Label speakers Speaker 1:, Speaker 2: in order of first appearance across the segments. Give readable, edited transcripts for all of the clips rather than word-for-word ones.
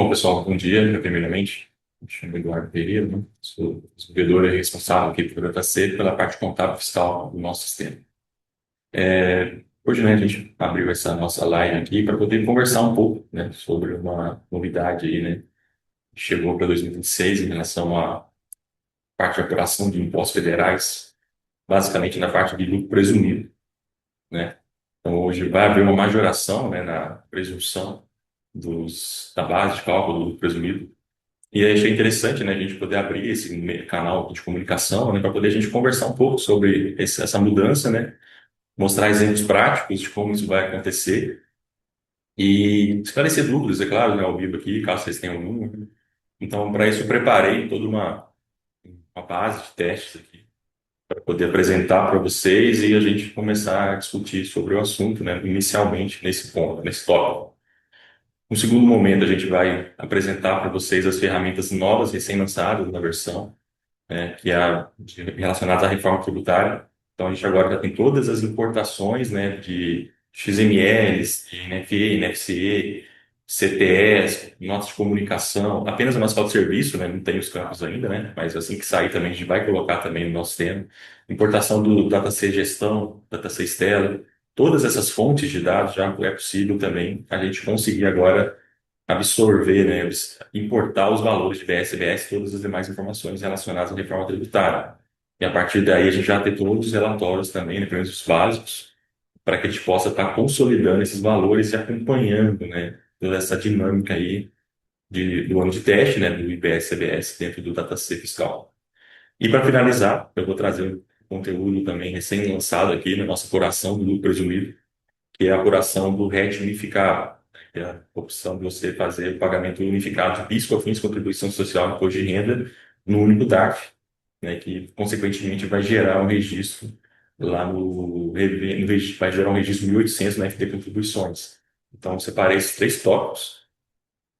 Speaker 1: Bom, pessoal, bom dia. Primeiramente, me chamo Eduardo Pereira, né? Sou desenvolvedor e responsável aqui pelo DataC pela parte contábil fiscal do nosso sistema. Hoje, né, a gente abriu essa nossa live aqui para poder conversar um pouco, né, sobre uma novidade aí, né, que chegou para 2026 em relação à parte de apuração de impostos federais, basicamente na parte de lucro presumido, né? Então, hoje vai haver uma majoração, né, na presunção da base de cálculo do lucro presumido. E aí achei interessante, né, a gente poder abrir esse canal de comunicação, né, para poder a gente conversar um pouco sobre essa mudança, né, mostrar exemplos práticos de como isso vai acontecer e esclarecer dúvidas, é claro, né, ao vivo aqui, caso vocês tenham alguma. Então, para isso, eu preparei toda uma base de testes aqui para poder apresentar para vocês e a gente começar a discutir sobre o assunto, né, inicialmente nesse ponto, nesse tópico. No segundo momento, a gente vai apresentar para vocês as ferramentas novas, recém-lançadas na versão, né, relacionadas à reforma tributária. Então, a gente agora já tem todas as importações, né, de XMLs, de NFE, NFCE, CTS, notas de comunicação, apenas a nossa de serviço, né, não tem os campos ainda, né, mas assim que sair também a gente vai colocar também no nosso tema. Importação do DataC Gestão, DataC Stella, todas essas fontes de dados já é possível também a gente conseguir agora absorver, né, importar os valores de BS, e todas as demais informações relacionadas à reforma tributária. E a partir daí a gente já ter todos os relatórios também, né, pelo menos os básicos, para que a gente possa estar consolidando esses valores e acompanhando, né, toda essa dinâmica aí do ano de teste, né, do IBS-CBS dentro do DataC fiscal. E para finalizar, eu vou trazer um conteúdo também recém-lançado aqui na nossa apuração do lucro presumido, que é a apuração do RET unificado, né, que é a opção de você fazer o pagamento unificado de PIS, COFINS, Contribuição Social e Imposto de Renda no único DARF, né, que consequentemente vai gerar um registro lá vai gerar um registro 1800 na FT Contribuições. Então, eu separei esses três tópicos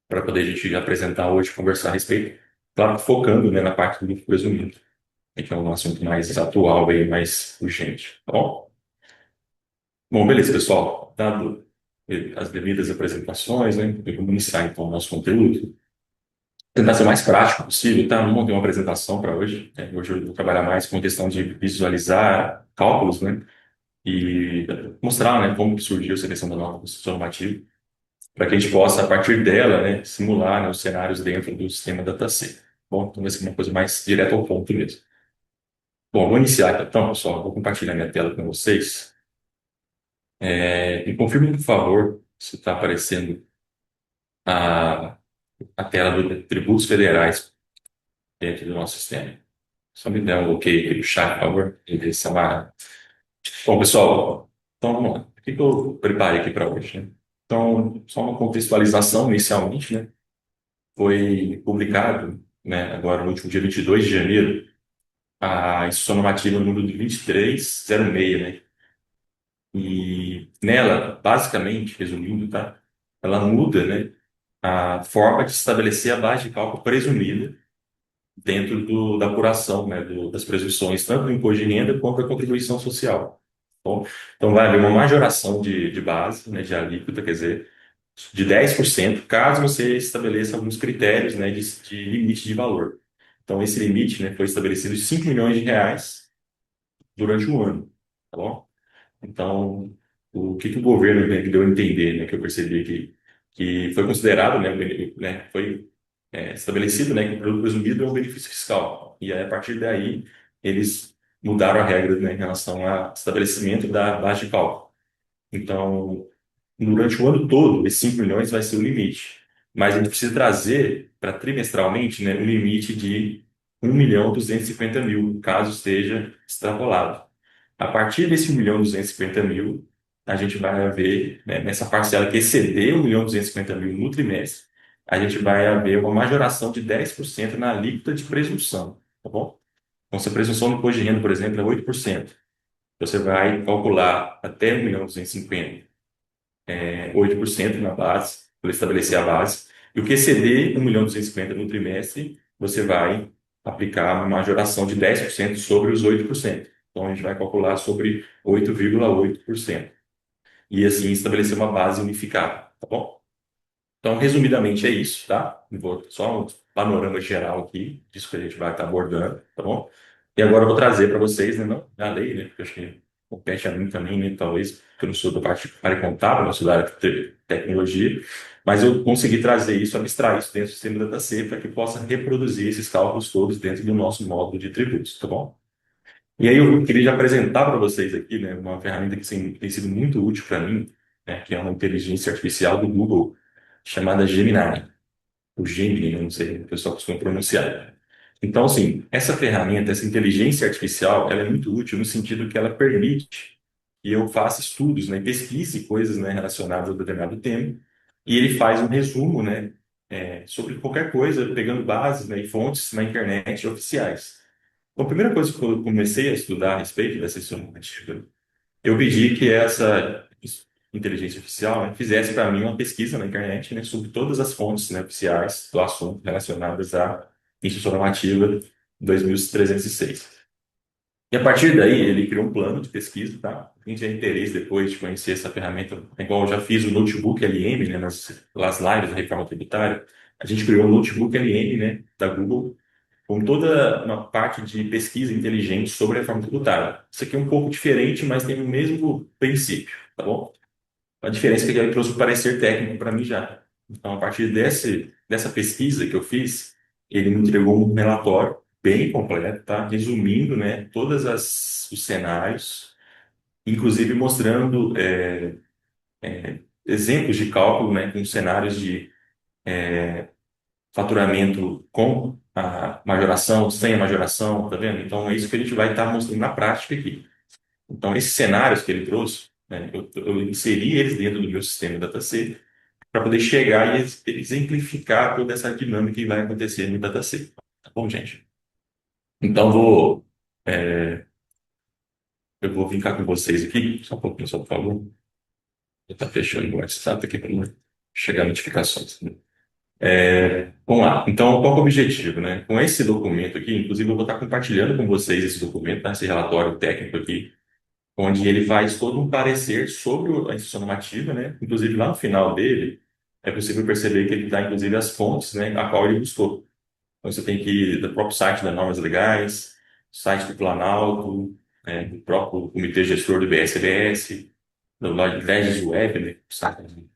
Speaker 1: para poder a gente apresentar hoje, conversar a respeito, claro, que focando, né, na parte do lucro presumido, que é um assunto mais atual e mais urgente, tá bom? Bom, beleza, pessoal. Dado as devidas apresentações, né? Vamos iniciar então o nosso conteúdo. Tentar ser o mais prático possível, tá? Não montei uma apresentação para hoje, né? Hoje eu vou trabalhar mais com a questão de visualizar cálculos, né? E mostrar, né, como que surgiu essa questão da nova construção normativa, para que a gente possa, a partir dela, né, simular, né, os cenários dentro do sistema DataC. Bom, então vai ser uma coisa mais direta ao ponto mesmo. Bom, vou iniciar aqui, então, pessoal. Vou compartilhar minha tela com vocês. Me confirme, por favor, se está aparecendo a, a tela do tributos federais dentro do nosso sistema. Só me dê um ok aí no chat, por favor. Bom, pessoal, então vamos lá. O que que eu preparei aqui para hoje, né? Então, só uma contextualização inicialmente, né? Foi publicado, né, agora no último dia 22 de janeiro, a Instrução Normativa número 2306, né? E nela, basicamente, resumindo, tá? Ela muda, né, a forma de estabelecer a base de cálculo presumida dentro da apuração, né, das presunções, tanto do imposto de renda quanto da contribuição social. Bom, então vai haver uma majoração de base, né, de alíquota, quer dizer, de 10%, caso você estabeleça alguns critérios, né, de limite de valor. Então, esse limite, né, foi estabelecido de 5 milhões de reais durante um ano, tá bom? Então, o que o governo, né, deu a entender, né, que eu percebi que foi considerado, né, foi estabelecido, né, que o produto presumido é um benefício fiscal. E aí, a partir daí, eles mudaram a regra, né, em relação ao estabelecimento da base de cálculo. Então, durante o ano todo, esses 5 milhões vai ser o limite. Mas a gente precisa trazer para trimestralmente, né, um limite de 1.250.000, caso esteja extrapolado. A partir desse 1.250.000, a gente vai ver, né, nessa parcela que exceder 1.250.000 no trimestre, a gente vai haver uma majoração de 10% na alíquota de presunção, tá bom? Então, se a presunção do imposto de renda, por exemplo, é 8%, você vai calcular até 1.250.000, 8% na base, para estabelecer a base, e o que exceder 1.250.000 no trimestre, você vai aplicar uma majoração de 10% sobre os 8%. Então, a gente vai calcular sobre 8,8%. E assim estabelecer uma base unificada, tá bom? Então, resumidamente, é isso, tá? Vou só um panorama geral aqui, disso que a gente vai estar abordando, tá bom? E agora eu vou trazer para vocês, né, não a lei, né, porque eu acho que compete a mim também, né, talvez, porque eu não sou da parte área contábil, eu sou da área de tecnologia, mas eu consegui trazer isso, abstrair isso dentro do sistema DataC para que possa reproduzir esses cálculos todos dentro do nosso módulo de tributos, tá bom? E aí eu queria já apresentar para vocês aqui, né, uma ferramenta que tem sido muito útil para mim, né, que é uma inteligência artificial do Google, chamada Gemini, o Gemini, eu não sei, o pessoal costuma pronunciar. Então, assim, essa ferramenta, essa inteligência artificial, ela é muito útil no sentido que ela permite que eu faça estudos, né, pesquise coisas, né, relacionadas a determinado tema, e ele faz um resumo, né, sobre qualquer coisa, pegando bases, né, e fontes na internet oficiais. Então, a primeira coisa que eu comecei a estudar a respeito dessa estimativa, eu pedi que essa inteligência artificial, né, fizesse para mim uma pesquisa na internet, né, sobre todas as fontes, né, oficiais do assunto relacionadas à Instrução Normativa 2306. E a partir daí, ele criou um plano de pesquisa, tá? Quem tiver interesse depois de conhecer essa ferramenta, é igual eu já fiz o Notebook LM, né, nas lives da reforma tributária, a gente criou um Notebook LM, né, da Google, com toda uma parte de pesquisa inteligente sobre a reforma tributária. Isso aqui é um pouco diferente, mas tem o mesmo princípio, tá bom? A diferença é que ele trouxe um parecer técnico para mim já. Então, a partir dessa pesquisa que eu fiz, ele me entregou um relatório bem completo, tá? Resumindo, né, os cenários, inclusive mostrando exemplos de cálculo, né, com cenários de faturamento com a majoração, sem a majoração, tá vendo? Então, é isso que a gente vai estar mostrando na prática aqui. Então, esses cenários que ele trouxe, né, eu inseri eles dentro do meu sistema DataC para poder chegar e exemplificar toda essa dinâmica que vai acontecer no DataC. Tá bom, gente? Então, é, eu vou ficar com vocês aqui, só um pouquinho, só por favor. Está fechando o WhatsApp aqui para não chegar notificações. Vamos lá. Então, qual que é o objetivo, né? Com esse documento aqui, inclusive, eu vou estar compartilhando com vocês esse documento, tá? Esse relatório técnico aqui, onde ele faz todo um parecer sobre a instituição normativa, né? Inclusive, lá no final dele, é possível perceber que ele dá, inclusive, as fontes, né, a qual ele buscou. Então, você tem que ir do próprio site das normas legais, site do Planalto, do próprio comitê gestor do BSBS, do Leges Web, né, site de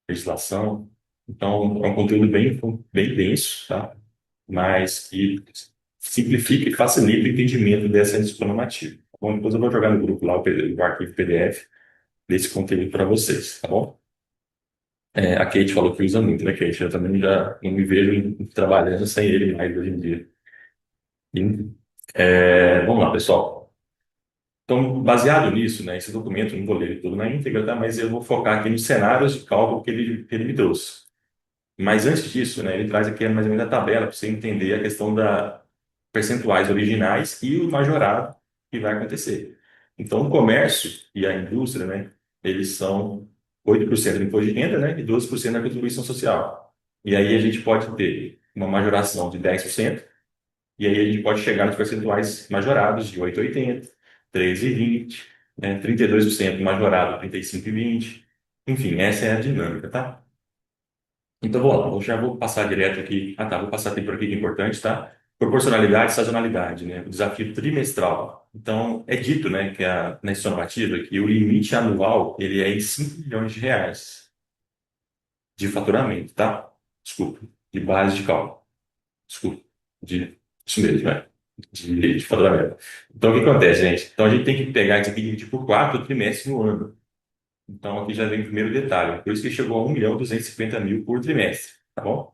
Speaker 1: legislação. Então, é um conteúdo bem denso, tá? Mas que simplifica e facilita o entendimento dessa disciplina normativa. Bom, depois eu vou jogar no grupo lá o arquivo PDF desse conteúdo para vocês, tá bom? A Kate falou que usa muito, né, Kate? Eu também já não me vejo trabalhando sem ele mais hoje em dia. E, vamos lá, pessoal. Então, baseado nisso, né, esse documento, não vou ler ele tudo na íntegra, tá? Mas eu vou focar aqui nos cenários de cálculo que ele me trouxe. Mas antes disso, né, ele traz aqui mais ou menos a tabela para você entender a questão da percentuais originais e o majorado que vai acontecer. Então, o comércio e a indústria, né, eles são 8% do imposto de renda, né, e 12% da contribuição social. E aí a gente pode ter uma majoração de 10%, e aí a gente pode chegar nos percentuais majorados de 8,80, 13,20, né, 32% majorado, 35,20. Enfim, essa é a dinâmica, tá? Então, vou lá, eu já vou passar direto aqui. Ah, tá, vou passar aqui por aqui que é importante, tá? Proporcionalidade e sazonalidade, né? O desafio trimestral. Então, é dito, né, que na instituição normativa que o limite anual ele é em 5 milhões de reais de faturamento, tá? Desculpa, de base de cálculo. Desculpa, isso mesmo, né? De faturamento. Então, o que acontece, gente? Então, a gente tem que pegar isso aqui e dividir por 4 trimestres no ano. Então, aqui já vem o primeiro detalhe. Por isso que chegou a 1.250.000 por trimestre, tá bom?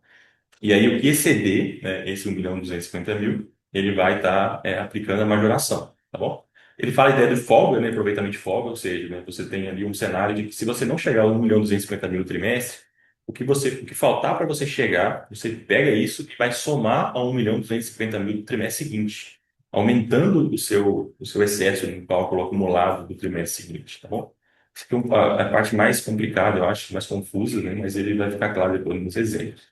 Speaker 1: E aí, o que exceder, né, esse 1.250.000, ele vai estar aplicando a majoração, tá bom? Ele fala a ideia de folga, né, aproveitamento de folga, ou seja, né, você tem ali um cenário de que se você não chegar a 1.250.000 no trimestre, o que faltar para você chegar, você pega isso e vai somar a 1.250.000 no trimestre seguinte, aumentando o seu excesso no cálculo acumulado do trimestre seguinte, tá bom? Isso aqui é a parte mais complicada, eu acho, mais confusa, né, mas ele vai ficar claro depois nos exemplos.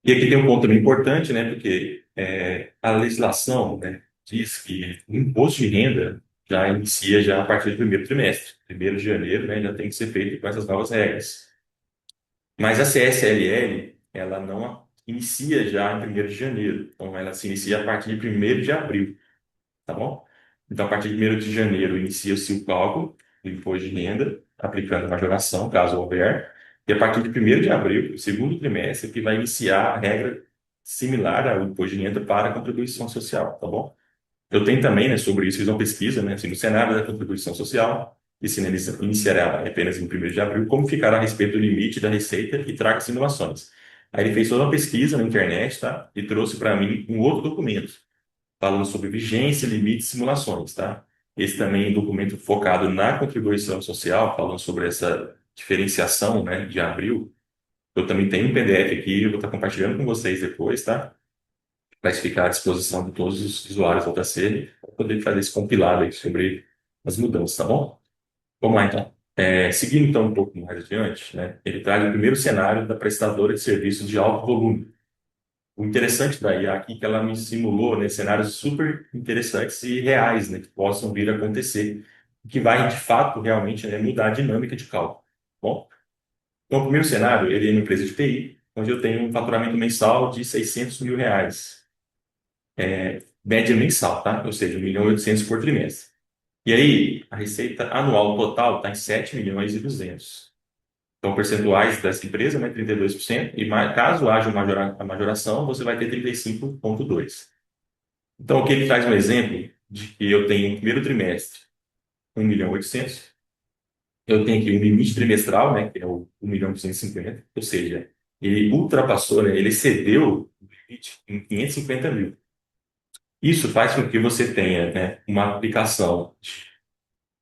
Speaker 1: E aqui tem um ponto também importante, né, porque a legislação, né, diz que o imposto de renda já inicia já a partir do primeiro trimestre. 1º de janeiro, né, já tem que ser feito com essas novas regras. Mas a CSLL, ela não inicia já em 1º de janeiro. Então, ela se inicia a partir de 1º de abril, tá bom? Então, a partir de 1º de janeiro, inicia-se o cálculo do imposto de renda, aplicando a majoração, caso houver. E a partir de 1º de abril, o segundo trimestre, que vai iniciar a regra similar ao imposto de renda para a contribuição social, tá bom? Eu tenho também, né, sobre isso, fiz uma pesquisa, né, assim, no cenário da contribuição social, que se iniciará apenas em 1º de abril, como ficará a respeito do limite da receita e traga simulações. Aí ele fez toda uma pesquisa na internet, tá? E trouxe para mim um outro documento, falando sobre vigência, limite e simulações, tá? Esse também é um documento focado na contribuição social, falando sobre essa diferenciação, né, de abril. Eu também tenho um PDF aqui, eu vou estar compartilhando com vocês depois, tá? Vai ficar à disposição de todos os usuários da OTC para poder fazer esse compilado aí sobre as mudanças, tá bom? Vamos lá, então. Seguindo, então, um pouco mais adiante, né, ele traz o primeiro cenário da prestadora de serviços de alto volume. O interessante da IA aqui é que ela me simulou, né, cenários super interessantes e reais, né, que possam vir a acontecer, que vai, de fato, realmente, né, mudar a dinâmica de cálculo. Bom, então, o primeiro cenário, ele é uma empresa de TI, onde eu tenho um faturamento mensal de R$ 600 mil. Média mensal, tá? Ou seja, 1.800.000 por trimestre. E aí, a receita anual total está em 7.200.000. Então, percentuais dessa empresa, né, 32%, e caso haja a majoração, você vai ter 35,2%. Então, aqui ele traz um exemplo de que eu tenho no primeiro trimestre 1.800.000, eu tenho aqui um limite trimestral, né, que é o 1.250.000, ou seja, ele ultrapassou, né, ele excedeu o limite em 550.000. Isso faz com que você tenha, né, uma aplicação de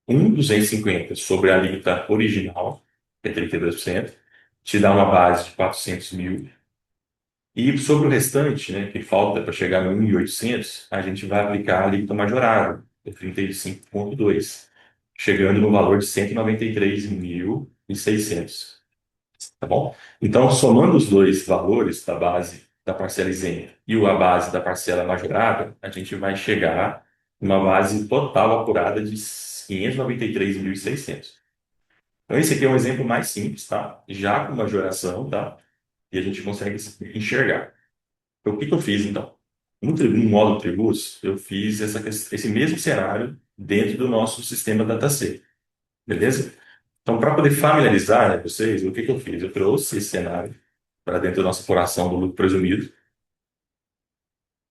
Speaker 1: 1.250 sobre a alíquota original, que é 32%, te dá uma base de 400.000. E sobre o restante, né, que falta para chegar no 1.800, a gente vai aplicar a alíquota majorada, que é 35,2, chegando no valor de 193.600. Tá bom? Então, somando os dois valores da base da parcela isenta e a base da parcela majorada, a gente vai chegar numa base total apurada de 593.600. Então, esse aqui é um exemplo mais simples, tá? Já com majoração, tá? E a gente consegue enxergar. Então, o que que eu fiz, então? No módulo tributos, eu fiz esse mesmo cenário dentro do nosso sistema DataC, beleza? Então, para poder familiarizar, né, vocês, o que que eu fiz? Eu trouxe esse cenário para dentro da nossa apuração do lucro presumido,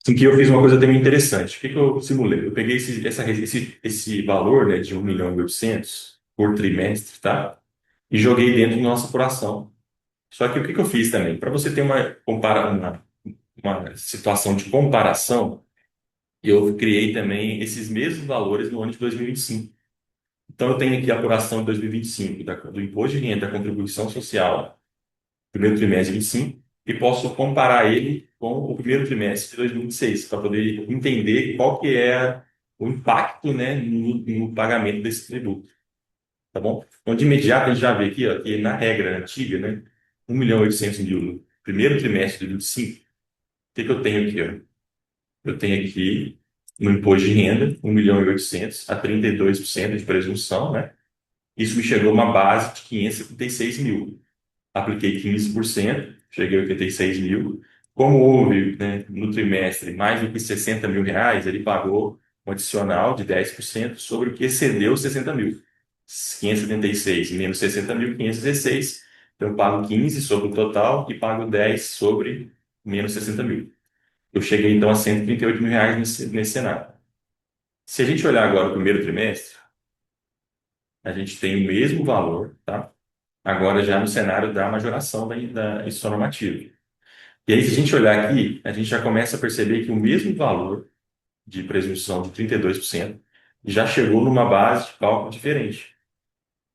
Speaker 1: em que eu fiz uma coisa também interessante. O que que eu simulei? Eu peguei esse valor, né, de 1.800.000 por trimestre, tá? E joguei dentro da nossa apuração. Só que o que que eu fiz também? Para você ter uma situação de comparação, eu criei também esses mesmos valores no ano de 2025. Então, eu tenho aqui a apuração de 2025 do Imposto de Renda da Contribuição Social, primeiro trimestre de 25, e posso comparar ele com o primeiro trimestre de 2026, para poder entender qual que é o impacto, né, no pagamento desse tributo, tá bom? Então, de imediato, a gente já vê aqui, ó, que na regra antiga, né, 1.800.000 no primeiro trimestre de 25, o que que eu tenho aqui, ó? Eu tenho aqui no imposto de renda, 1.800.000 a 32% de presunção, né? Isso me chegou a uma base de 576.000. Apliquei 15%, cheguei a 86.000. Como houve, né, no trimestre mais do que R$ 60.000, ele pagou um adicional de 10% sobre o que excedeu os 60.000. 576 menos 60.000, 516. Então, eu pago 15 sobre o total e pago 10 sobre menos 60.000. Eu cheguei, então, a R$ 138.000 nesse cenário. Se a gente olhar agora o primeiro trimestre, a gente tem o mesmo valor, tá? Agora já no cenário da majoração da instituição normativa. E aí, se a gente olhar aqui, a gente já começa a perceber que o mesmo valor de presunção de 32% já chegou numa base de cálculo diferente.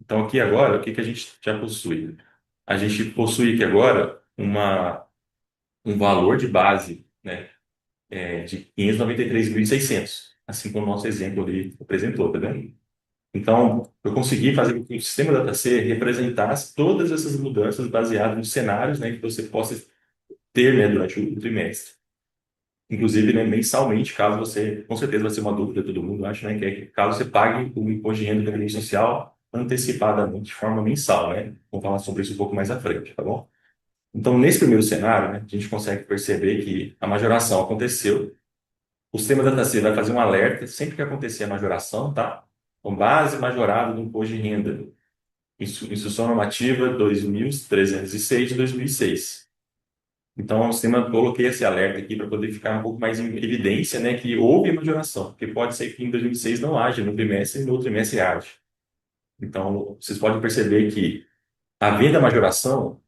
Speaker 1: Então, aqui agora, o que que a gente já possui? A gente possui aqui agora um valor de base, né, de 593.600, assim como o nosso exemplo ali apresentou, tá vendo? Então, eu consegui fazer com que o sistema DataC representasse todas essas mudanças baseadas nos cenários, né, que você possa ter, né, durante o trimestre. Inclusive, né, mensalmente, caso você, com certeza vai ser uma dúvida de todo mundo, acho, né, que é que caso você pague o imposto de renda da Previdência Social antecipadamente, de forma mensal, né? Vamos falar sobre isso um pouco mais à frente, tá bom? Então, nesse primeiro cenário, né, a gente consegue perceber que a majoração aconteceu. O sistema DataC vai fazer um alerta sempre que acontecer a majoração, tá? Com base majorada no imposto de renda. Instrução normativa 2306 de 2006. Então, o sistema, coloquei esse alerta aqui para poder ficar um pouco mais em evidência, né, que houve majoração, porque pode ser que em 2006 não haja no trimestre e no outro trimestre haja. Então, vocês podem perceber que, havendo a majoração,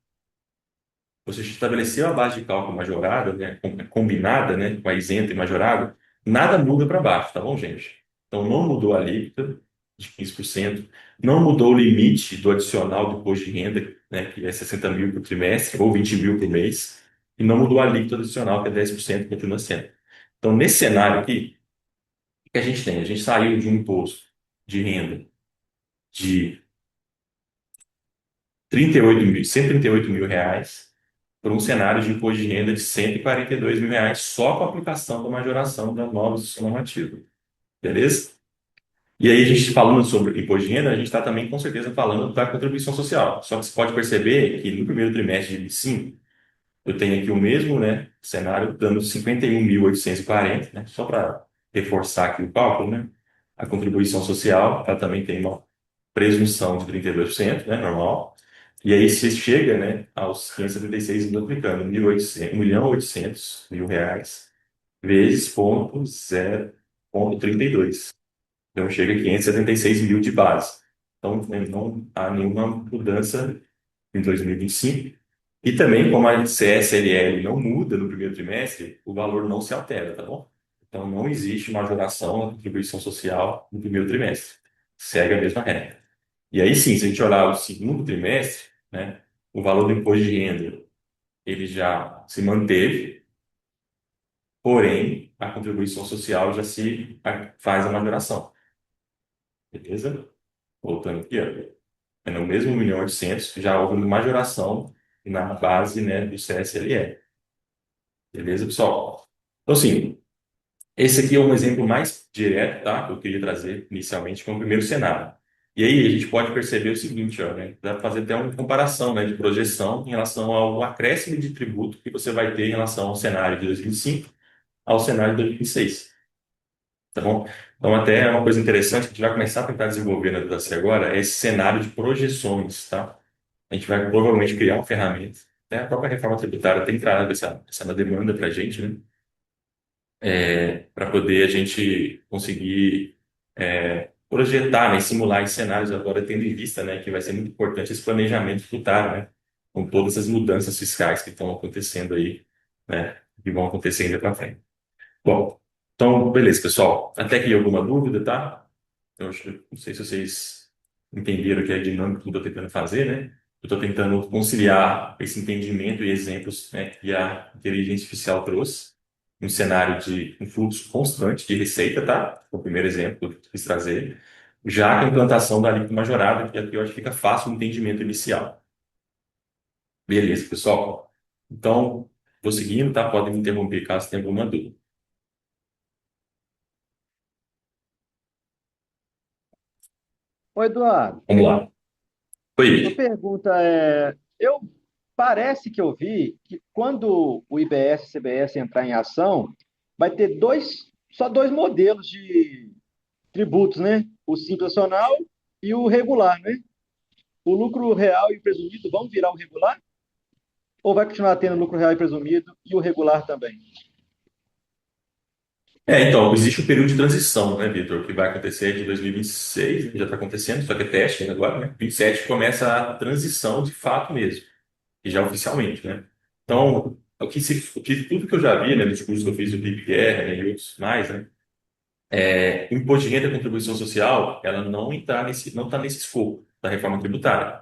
Speaker 1: você estabeleceu a base de cálculo majorada, né, combinada, né, com a isenta e majorada, nada muda para baixo, tá bom, gente? Então, não mudou a alíquota de 15%, não mudou o limite do adicional do imposto de renda, né, que é 60 mil por trimestre ou 20 mil por mês, e não mudou a alíquota adicional, que é 10%, continua sendo. Então, nesse cenário aqui, o que a gente tem? A gente saiu de um imposto de renda de 138 mil reais por um cenário de imposto de renda de 142 mil reais só com a aplicação da majoração da nova instituição normativa. Beleza? E aí, a gente falando sobre imposto de renda, a gente está também, com certeza, falando da contribuição social. Só que você pode perceber que no primeiro trimestre de 2025, eu tenho aqui o mesmo, né, cenário, dando 51.840, né, só para reforçar aqui o cálculo, né? A contribuição social, ela também tem uma presunção de 32%, né, normal. E aí você chega, né, aos 576 mil aplicando, 1.800.000 reais, vezes ponto 32. Então chega a 576 mil de base. Então, né, não há nenhuma mudança em 2025. E também, como a CSLL não muda no primeiro trimestre, o valor não se altera, tá bom? Então, não existe majoração na contribuição social no primeiro trimestre. Segue a mesma regra. E aí sim, se a gente olhar o segundo trimestre, né, o valor do imposto de renda, ele já se manteve, porém, a contribuição social já faz a majoração. Beleza? Voltando aqui, ó. É no mesmo 1.800.000, já houve uma majoração na base, né, do CSLL. Beleza, pessoal? Então, assim, esse aqui é um exemplo mais direto, tá? Que eu queria trazer inicialmente como primeiro cenário. E aí a gente pode perceber o seguinte, ó, né? Dá para fazer até uma comparação, né, de projeção em relação ao acréscimo de tributo que você vai ter em relação ao cenário de 2025 ao cenário de 2026, tá bom? Então até é uma coisa interessante que a gente vai começar a tentar desenvolver na Dudaci agora, é esse cenário de projeções, tá? A gente vai provavelmente criar uma ferramenta. Até a própria reforma tributária tem trazido essa demanda para a gente, né? Para poder a gente conseguir projetar, né, e simular em cenários agora, tendo em vista, né, que vai ser muito importante esse planejamento tributário, né, com todas as mudanças fiscais que estão acontecendo aí, né, que vão acontecer ainda para frente. Bom, então, beleza, pessoal. Até aqui alguma dúvida, tá? Não sei se vocês entenderam que é a dinâmica que eu estou tentando fazer, né? Eu estou tentando conciliar esse entendimento e exemplos, né, que a inteligência artificial trouxe, um cenário de um fluxo constante de receita, tá? O primeiro exemplo que eu quis trazer, já com a implantação da alíquota majorada, que aqui eu acho que fica fácil o entendimento inicial. Beleza, pessoal? Então, vou seguindo, tá? Podem me interromper caso tenha alguma dúvida.
Speaker 2: Ô Eduardo,
Speaker 1: Vamos lá.
Speaker 2: uma
Speaker 1: Oi.
Speaker 2: pergunta parece que eu vi que quando o IBS e o CBS entrar em ação, vai ter só dois modelos de tributos, né? O simples nacional e o regular, né? O lucro real e o presumido vão virar o regular? Ou vai continuar tendo lucro real e presumido e o regular também?
Speaker 1: Então, existe um período de transição, né, Vitor, que vai acontecer de 2026, já está acontecendo, só que é teste ainda agora, né? 27 começa a transição de fato mesmo, e já oficialmente, né? Então, tudo que eu já vi, né, nos cursos que eu fiz do PIB Guerra, né, e outros mais, né, imposto de renda e contribuição social, ela não está nesse escopo da reforma tributária.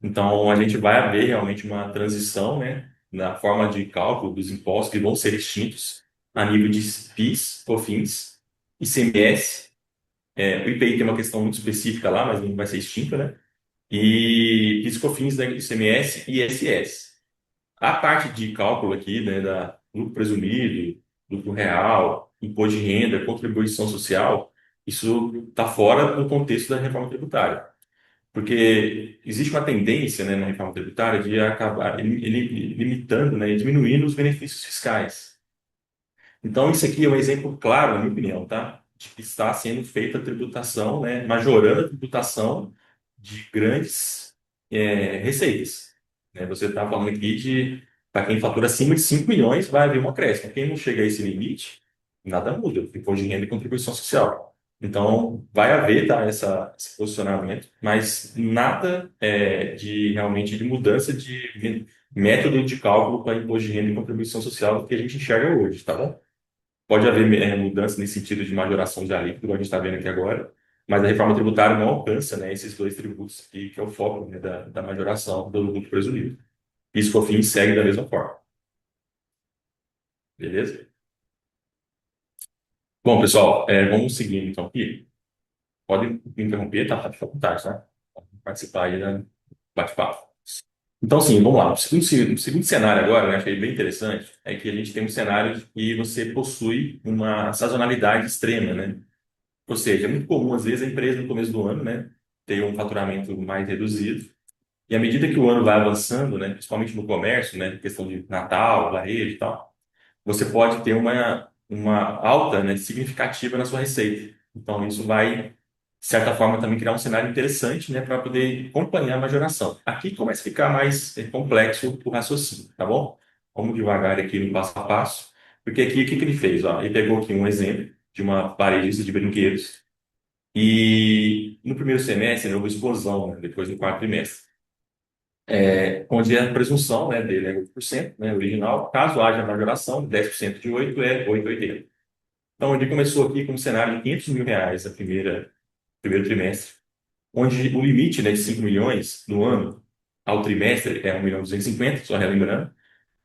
Speaker 1: Então, a gente vai haver realmente uma transição, né, na forma de cálculo dos impostos que vão ser extintos a nível de PIS, COFINS, ICMS. O IPI tem uma questão muito específica lá, mas não vai ser extinto, né? E PIS, COFINS, né, ICMS e ISS. A parte de cálculo aqui, né, da lucro presumido, lucro real, imposto de renda, contribuição social, isso está fora do contexto da reforma tributária. Porque existe uma tendência, né, na reforma tributária de acabar limitando, né, e diminuindo os benefícios fiscais. Então, isso aqui é um exemplo claro, na minha opinião, tá? De que está sendo feita a tributação, né, majorando a tributação de grandes receitas. Né? Você está falando aqui de, para quem fatura acima de 5 milhões, vai haver um acréscimo. Quem não chega a esse limite, nada muda, imposto de renda e contribuição social. Então, vai haver, tá, esse posicionamento, mas nada de realmente de mudança de método de cálculo para imposto de renda e contribuição social que a gente enxerga hoje, tá bom? Pode haver mudança nesse sentido de majoração de alíquota, como a gente está vendo aqui agora, mas a reforma tributária não alcança, né, esses dois tributos que é o foco, né, da majoração do lucro presumido. Isso, por fim, segue da mesma forma. Beleza? Bom, pessoal, vamos seguindo então aqui. Podem me interromper, tá? Fica à vontade, tá? Pode participar aí da bate-papo. Então, sim, vamos lá. O segundo cenário agora, né, achei bem interessante, é que a gente tem um cenário que você possui uma sazonalidade extrema, né? Ou seja, é muito comum, às vezes, a empresa no começo do ano, né, ter um faturamento mais reduzido. E à medida que o ano vai avançando, né, principalmente no comércio, né, questão de Natal, varejo e tal, você pode ter uma alta, né, significativa na sua receita. Então, isso vai, de certa forma, também criar um cenário interessante, né, para poder acompanhar a majoração. Aqui começa a ficar mais complexo o raciocínio, tá bom? Vamos devagar aqui no passo a passo. Porque aqui, o que que ele fez? Ó, ele pegou aqui um exemplo de uma varejista de brinquedos e no primeiro semestre houve explosão, né, depois do quarto trimestre, onde a presunção, né, dele é 8%, né, original. Caso haja majoração, 10% de 8 é 8,80. Então, ele começou aqui com um cenário de R$ 500 mil primeiro trimestre, onde o limite, né, de 5 milhões no ano ao trimestre é 1.250.000, só relembrando.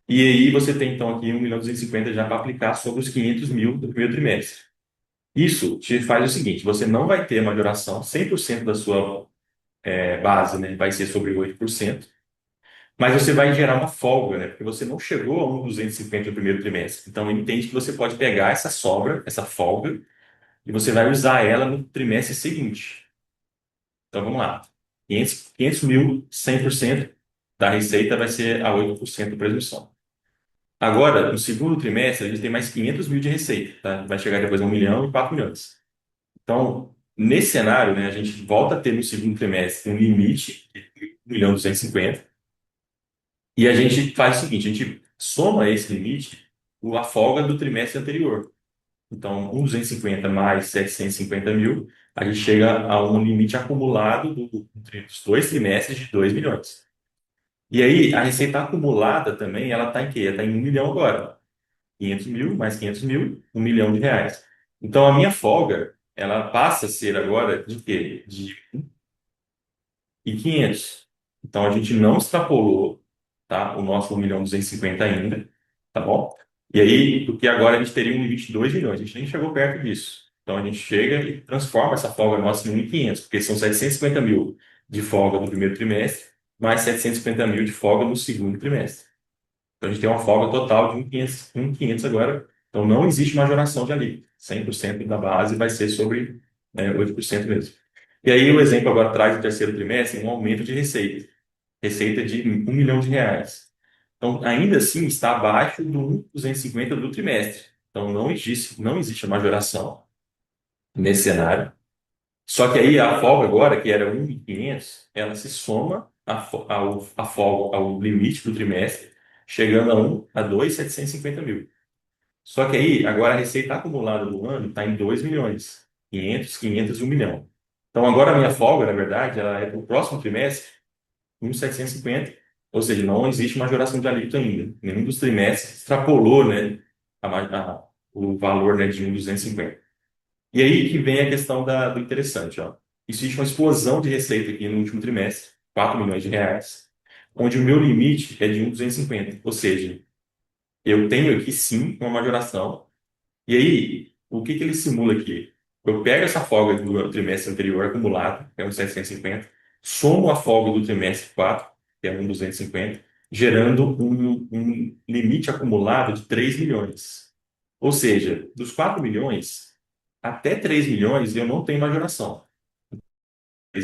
Speaker 1: E aí você tem, então, aqui 1.250.000 já para aplicar sobre os 500 mil do primeiro trimestre. Isso te faz o seguinte, você não vai ter majoração, 100% da sua base, né, vai ser sobre 8%, mas você vai gerar uma folga, né, porque você não chegou a 1.250 no primeiro trimestre. Então, ele entende que você pode pegar essa sobra, essa folga, e você vai usar ela no trimestre seguinte. Então, vamos lá. 500 mil, 100% da receita vai ser a 8% de presunção. Agora, no segundo trimestre, a gente tem mais 500 mil de receita, tá? Vai chegar depois a 1 milhão e 4 milhões. Então, nesse cenário, né, a gente volta a ter no segundo trimestre um limite de 1.250.000 e a gente faz o seguinte, a gente soma esse limite a folga do trimestre anterior. Então, 1.250 mais 750 mil, a gente chega a um limite acumulado dos dois trimestres de 2 milhões. E aí, a receita acumulada também, ela está em quê? Ela está em 1 milhão agora. 500 mil mais 500 mil, 1 milhão de reais. Então, a minha folga, ela passa a ser agora de quê? De 1.500. Então, a gente não extrapolou, tá, o nosso 1.250.000 ainda, tá bom? E aí, porque agora a gente teria um limite de 2 milhões, a gente nem chegou perto disso. Então, a gente chega e transforma essa folga nossa em 1.500, porque são 750 mil de folga no primeiro trimestre, mais 750 mil de folga no segundo trimestre. Então, a gente tem uma folga total de 1.500 agora. Então, não existe majoração de alíquota. 100% da base vai ser sobre 8% mesmo. E aí, o exemplo agora traz no terceiro trimestre um aumento de receita. Receita de 1 milhão de reais. Então, ainda assim, está abaixo do 1.250 do trimestre. Então, não existe a majoração nesse cenário. Só que aí a folga agora, que era 1.500, ela se soma à folga, ao limite do trimestre, chegando a 2.750 mil. Só que aí, agora a receita acumulada do ano está em 2 milhões. 500, 500 e 1 milhão. Então, agora a minha folga, na verdade, ela é para o próximo trimestre, 1.750. Ou seja, não existe majoração de alíquota ainda. Nenhum dos trimestres extrapolou, né, o valor, né, de 1.250. E aí que vem a questão do interessante, ó. Existe uma explosão de receita aqui no último trimestre, 4 milhões de reais, onde o meu limite é de 1.250. Ou seja, eu tenho aqui sim uma majoração. E aí, o que que ele simula aqui? Eu pego essa folga do trimestre anterior acumulado, que é um 750, somo a folga do trimestre 4, que é um 250, gerando um limite acumulado de 3 milhões. Ou seja, dos 4 milhões, até 3 milhões eu não tenho majoração.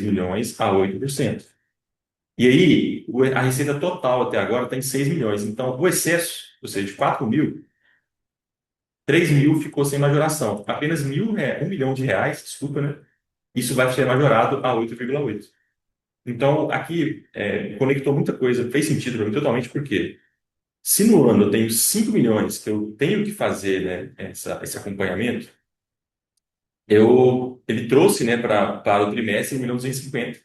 Speaker 1: milhões a 8%. E aí, a receita total até agora está em 6 milhões. Então, o excesso, ou seja, de 4 mil, 3 mil ficou sem majoração. Apenas 1 milhão de reais, desculpa, né? Isso vai ser majorado a 8,8. Então, aqui conectou muita coisa, fez sentido para mim totalmente, porque se no ano eu tenho 5 milhões que eu tenho que fazer, né, esse acompanhamento, ele trouxe, né, para o trimestre 1.250.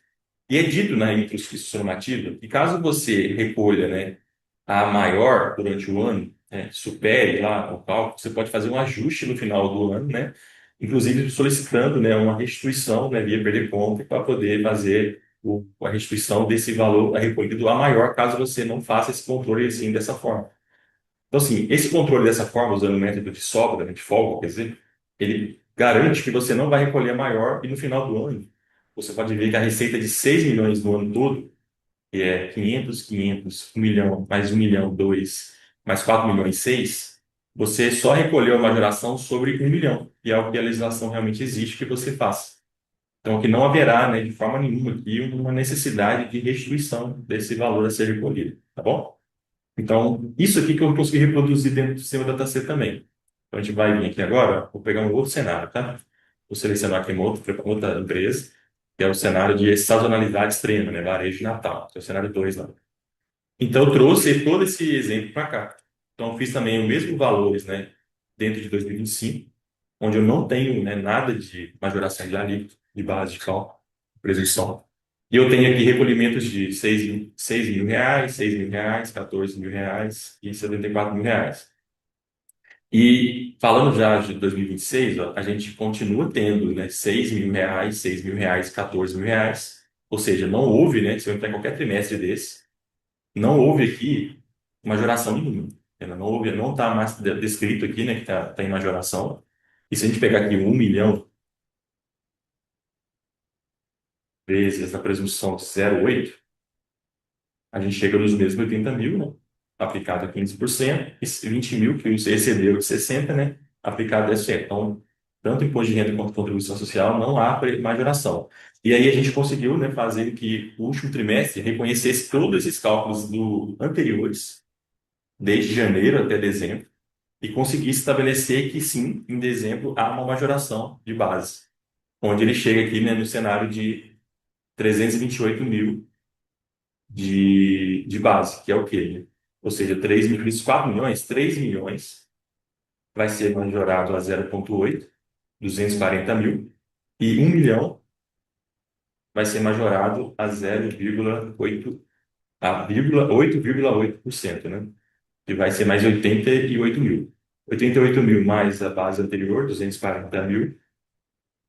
Speaker 1: E é dito na intruscrição normativa que caso você recolha, né, a maior durante o ano, né, supere lá o cálculo, você pode fazer um ajuste no final do ano, né, inclusive solicitando, né, uma restituição, né, via perder conta para poder fazer a restituição desse valor recolhido a maior, caso você não faça esse controle assim dessa forma. Então, assim, esse controle dessa forma, usando o método de sobra, né, de folga, quer dizer, ele garante que você não vai recolher a maior e no final do ano você pode ver que a receita de 6 milhões no ano todo, que é 500, 500, 1 milhão, mais 1 milhão, 2, mais 4 milhões, 6, você só recolheu a majoração sobre 1 milhão, que é o que a legislação realmente exige que você faça. Então, aqui não haverá, né, de forma nenhuma aqui uma necessidade de restituição desse valor a ser recolhido, tá bom? Então, isso aqui que eu consegui reproduzir dentro do sistema DataC também. Então, a gente vai vir aqui agora, vou pegar um outro cenário, tá? Vou selecionar aqui uma outra empresa, que é o cenário de sazonalidade extrema, né? Varejo de Natal, que é o cenário 2 lá. Então, eu trouxe todo esse exemplo para cá. Então, eu fiz também os mesmos valores, né? Dentro de 2025, onde eu não tenho, né, nada de majoração de alíquota, de base de cálculo, presunção. E eu tenho aqui recolhimentos de 6 mil reais, 6 mil reais, 14 mil reais e 74 mil reais. E falando já de 2026, ó, a gente continua tendo, né, 6 mil reais, 6 mil reais, 14 mil reais. Ou seja, não houve, né, se eu entrar em qualquer trimestre desse, não houve aqui majoração nenhuma. Ela não houve, não está mais descrito aqui, né, que está em majoração. E se a gente pegar aqui 1 milhão vezes a presunção de 0,8, a gente chega nos mesmos 80 mil, né? Aplicado a 15%, e 20 mil que você excedeu de 60, né? Aplicado a 10%. Então, tanto imposto de renda quanto contribuição social, não há majoração. E aí a gente conseguiu, né, fazer que o último trimestre reconhecesse todos esses cálculos anteriores, desde janeiro até dezembro, e conseguisse estabelecer que sim, em dezembro há uma majoração de base, onde ele chega aqui, né, no cenário de 328 mil de base, que é o quê? Né? Ou seja, 3 milhões, 4 milhões, 3 milhões vai ser majorado a 0,8, 240 mil, e 1 milhão vai ser majorado a 0,8, a 8,8%, né? Que vai ser mais 88 mil. 88 mil mais a base anterior, 240 mil,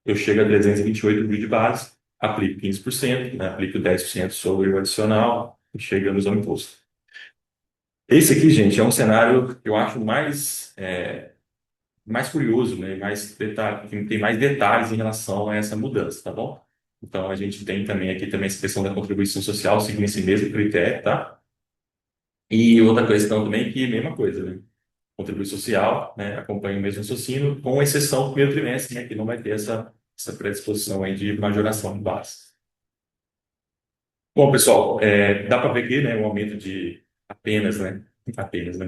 Speaker 1: eu chego a 328 mil de base, aplico 15%, né? Aplico 10% sobre o adicional e chegamos ao imposto. Esse aqui, gente, é um cenário que eu acho mais curioso, né? Tem mais detalhes em relação a essa mudança, tá bom? Então, a gente tem também aqui também essa questão da contribuição social, seguindo esse mesmo critério, tá? E outra questão também que é a mesma coisa, né? Contribuição social, né? Acompanha o mesmo raciocínio, com exceção do primeiro trimestre, né? Que não vai ter essa predisposição aí de majoração de base. Bom, pessoal, dá para ver aqui, né, um aumento de apenas, né,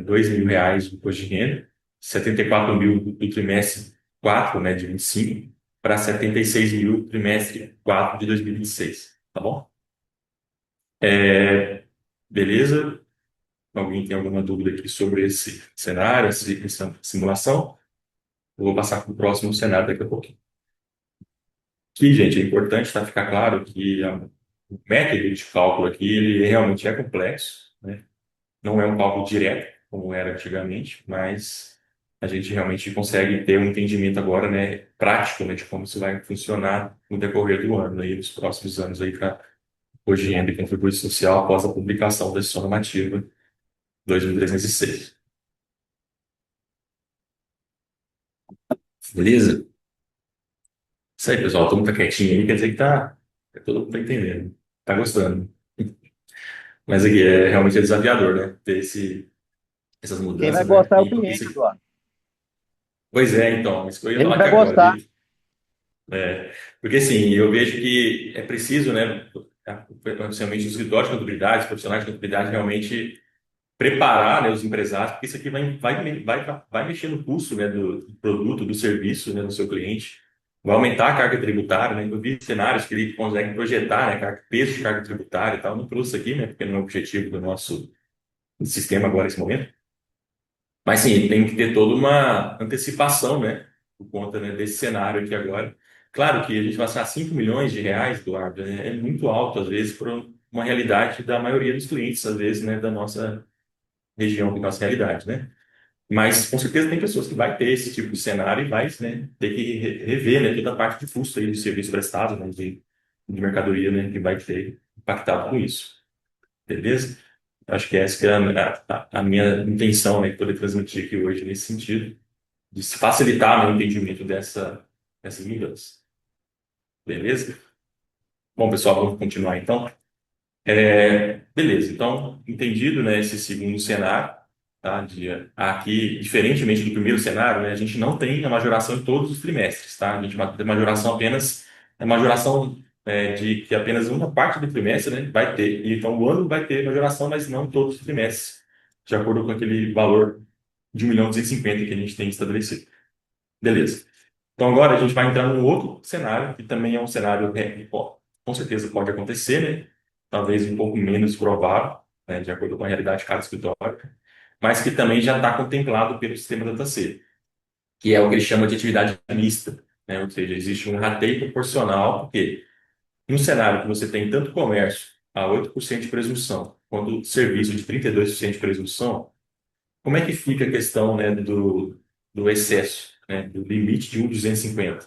Speaker 1: 2 mil reais de imposto de renda, 74 mil do trimestre 4, né, de 25, para 76 mil do trimestre 4 de 2026, tá bom? Beleza? Alguém tem alguma dúvida aqui sobre esse cenário, essa simulação? Eu vou passar para o próximo cenário daqui a pouquinho. Aqui, gente, é importante ficar claro que o método de cálculo aqui, ele realmente é complexo, né? Não é um cálculo direto, como era antigamente, mas a gente realmente consegue ter um entendimento agora, né, prático, né, de como isso vai funcionar no decorrer do ano, aí, nos próximos anos, aí, para hoje renda e contribuição social após a publicação da decisão normativa 2306. Beleza? Isso aí, pessoal. Todo mundo tá quietinho aí, quer dizer que todo mundo tá entendendo, tá gostando. Mas aqui realmente desafiador, né? Ter essas
Speaker 2: Quem vai
Speaker 1: mudanças, né?
Speaker 2: gostar é o
Speaker 1: E porque
Speaker 2: cliente,
Speaker 1: isso,
Speaker 2: Eduardo.
Speaker 1: pois é, então, isso que eu ia
Speaker 2: Ele
Speaker 1: falar aqui
Speaker 2: vai
Speaker 1: agora.
Speaker 2: gostar.
Speaker 1: Porque assim, eu vejo que é preciso, né, principalmente os escritórios de contabilidade, os profissionais de contabilidade realmente preparar, né, os empresários, porque isso aqui vai mexer no custo, né, do produto, do serviço, né, do seu cliente, vai aumentar a carga tributária, né, eu vi cenários que ele consegue projetar, né, peso de carga tributária e tal, não trouxe aqui, né, porque não é o objetivo do nosso sistema agora nesse momento, mas sim, tem que ter toda uma antecipação, né, por conta, né, desse cenário aqui agora. Claro que a gente vai gastar 5 milhões de reais, Eduardo, né, é muito alto, às vezes, para uma realidade da maioria dos clientes, às vezes, né, da nossa região, da nossa realidade, né? Mas, com certeza, tem pessoas que vai ter esse tipo de cenário e vai, né, ter que rever, né, toda a parte de custo aí de serviço prestado, né, de mercadoria, né, que vai ter impactado com isso. Beleza? Acho que essa que é a minha intenção, né, poder transmitir aqui hoje nesse sentido, de se facilitar o entendimento dessas mudanças. Beleza? Bom, pessoal, vamos continuar então. Beleza, então, entendido, né, esse segundo cenário, tá? Aqui, diferentemente do primeiro cenário, né, a gente não tem a majoração em todos os trimestres, tá? A gente vai ter majoração apenas, majoração de que apenas uma parte do trimestre, né, vai ter. E, então, o ano vai ter majoração, mas não todos os trimestres, de acordo com aquele valor de 1.250.000 que a gente tem estabelecido. Beleza. Então agora a gente vai entrar num outro cenário, que também é um cenário que com certeza pode acontecer, né? Talvez um pouco menos provável, né? De acordo com a realidade de cada escritório, mas que também já está contemplado pelo sistema DataC, que é o que ele chama de atividade mista, né? Ou seja, existe um rateio proporcional, porque em um cenário que você tem tanto comércio a 8% de presunção, quanto serviço de 32% de presunção, como é que fica a questão, né, do excesso, né, do limite de 1.250,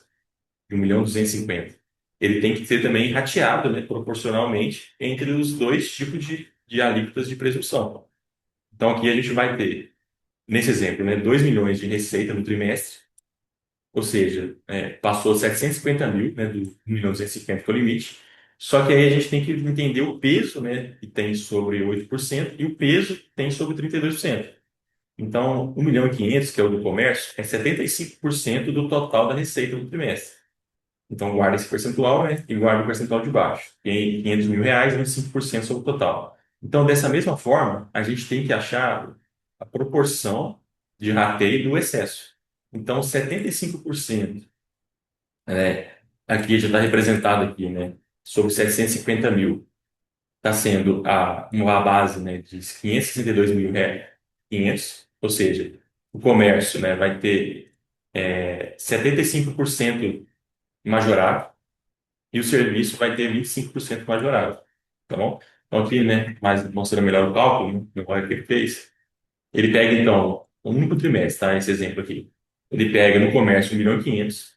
Speaker 1: de 1.250.000? Ele tem que ser também rateado, né, proporcionalmente entre os dois tipos de alíquotas de presunção. Então aqui a gente vai ter, nesse exemplo, né, 2 milhões de receita no trimestre, ou seja, passou 750.000, né, do 1.250.000 que é o limite. Só que aí a gente tem que entender o peso, né, que tem sobre 8% e o peso que tem sobre 32%. Então, 1.500.000, que é o do comércio, é 75% do total da receita do trimestre. Então, guarda esse percentual, né? E guarda o percentual de baixo. E aí, 500 mil reais, 25% sobre o total. Então, dessa mesma forma, a gente tem que achar a proporção de rateio do excesso. Então, 75%, né? Aqui já está representado aqui, né? Sobre 750.000, está sendo uma base, né, de 562.000 reais, 500, ou seja, o comércio, né, vai ter 75% majorado e o serviço vai ter 25% majorado, tá bom? Então aqui, né, mais mostrando melhor o cálculo, né, o que ele fez, ele pega então um único trimestre, tá? Esse exemplo aqui. Ele pega no comércio 1.500.000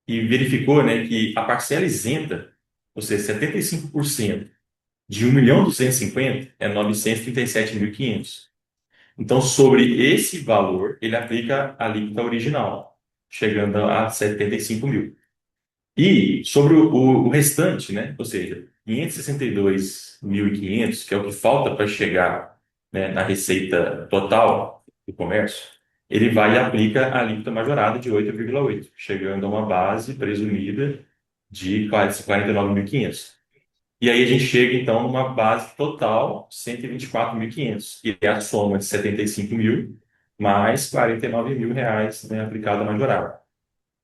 Speaker 1: e verificou, né, que a parcela isenta, ou seja, 75% de 1.250.000 é 937.500. Então, sobre esse valor, ele aplica a alíquota original, chegando a 75.000. E sobre o restante, né, ou seja, 562.500, que é o que falta para chegar, né, na receita total do comércio, ele vai e aplica a alíquota majorada de 8,8, chegando a uma base presumida de 49.500. E aí a gente chega, então, numa base total 124.500, que é a soma de 75.000 mais 49.000 reais, né, aplicado a majorada.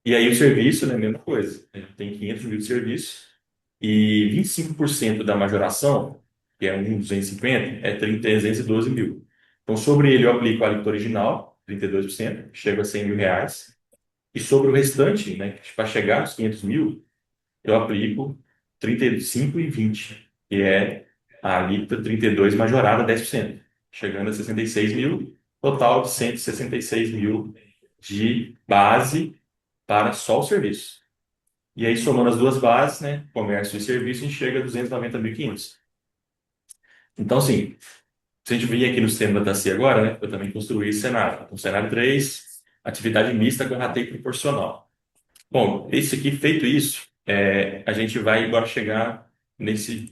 Speaker 1: E aí o serviço, né, mesma coisa. A gente tem 500.000 de serviço e 25% da majoração, que é 1.250, é 312.000. Então, sobre ele eu aplico a alíquota original, 32%, chega a 100.000 reais. E sobre o restante, né, para chegar aos 500.000, eu aplico 35 e 20, que é a alíquota 32 majorada 10%, chegando a 66.000, total de 166.000 de base para só o serviço. E aí, somando as duas bases, né, comércio e serviço, a gente chega a 290.500. Então, assim, se a gente vir aqui no sistema da TACI agora, né, eu também construí esse cenário. Então, cenário 3, atividade mista com rateio proporcional. Bom, esse aqui, feito isso, a gente vai agora chegar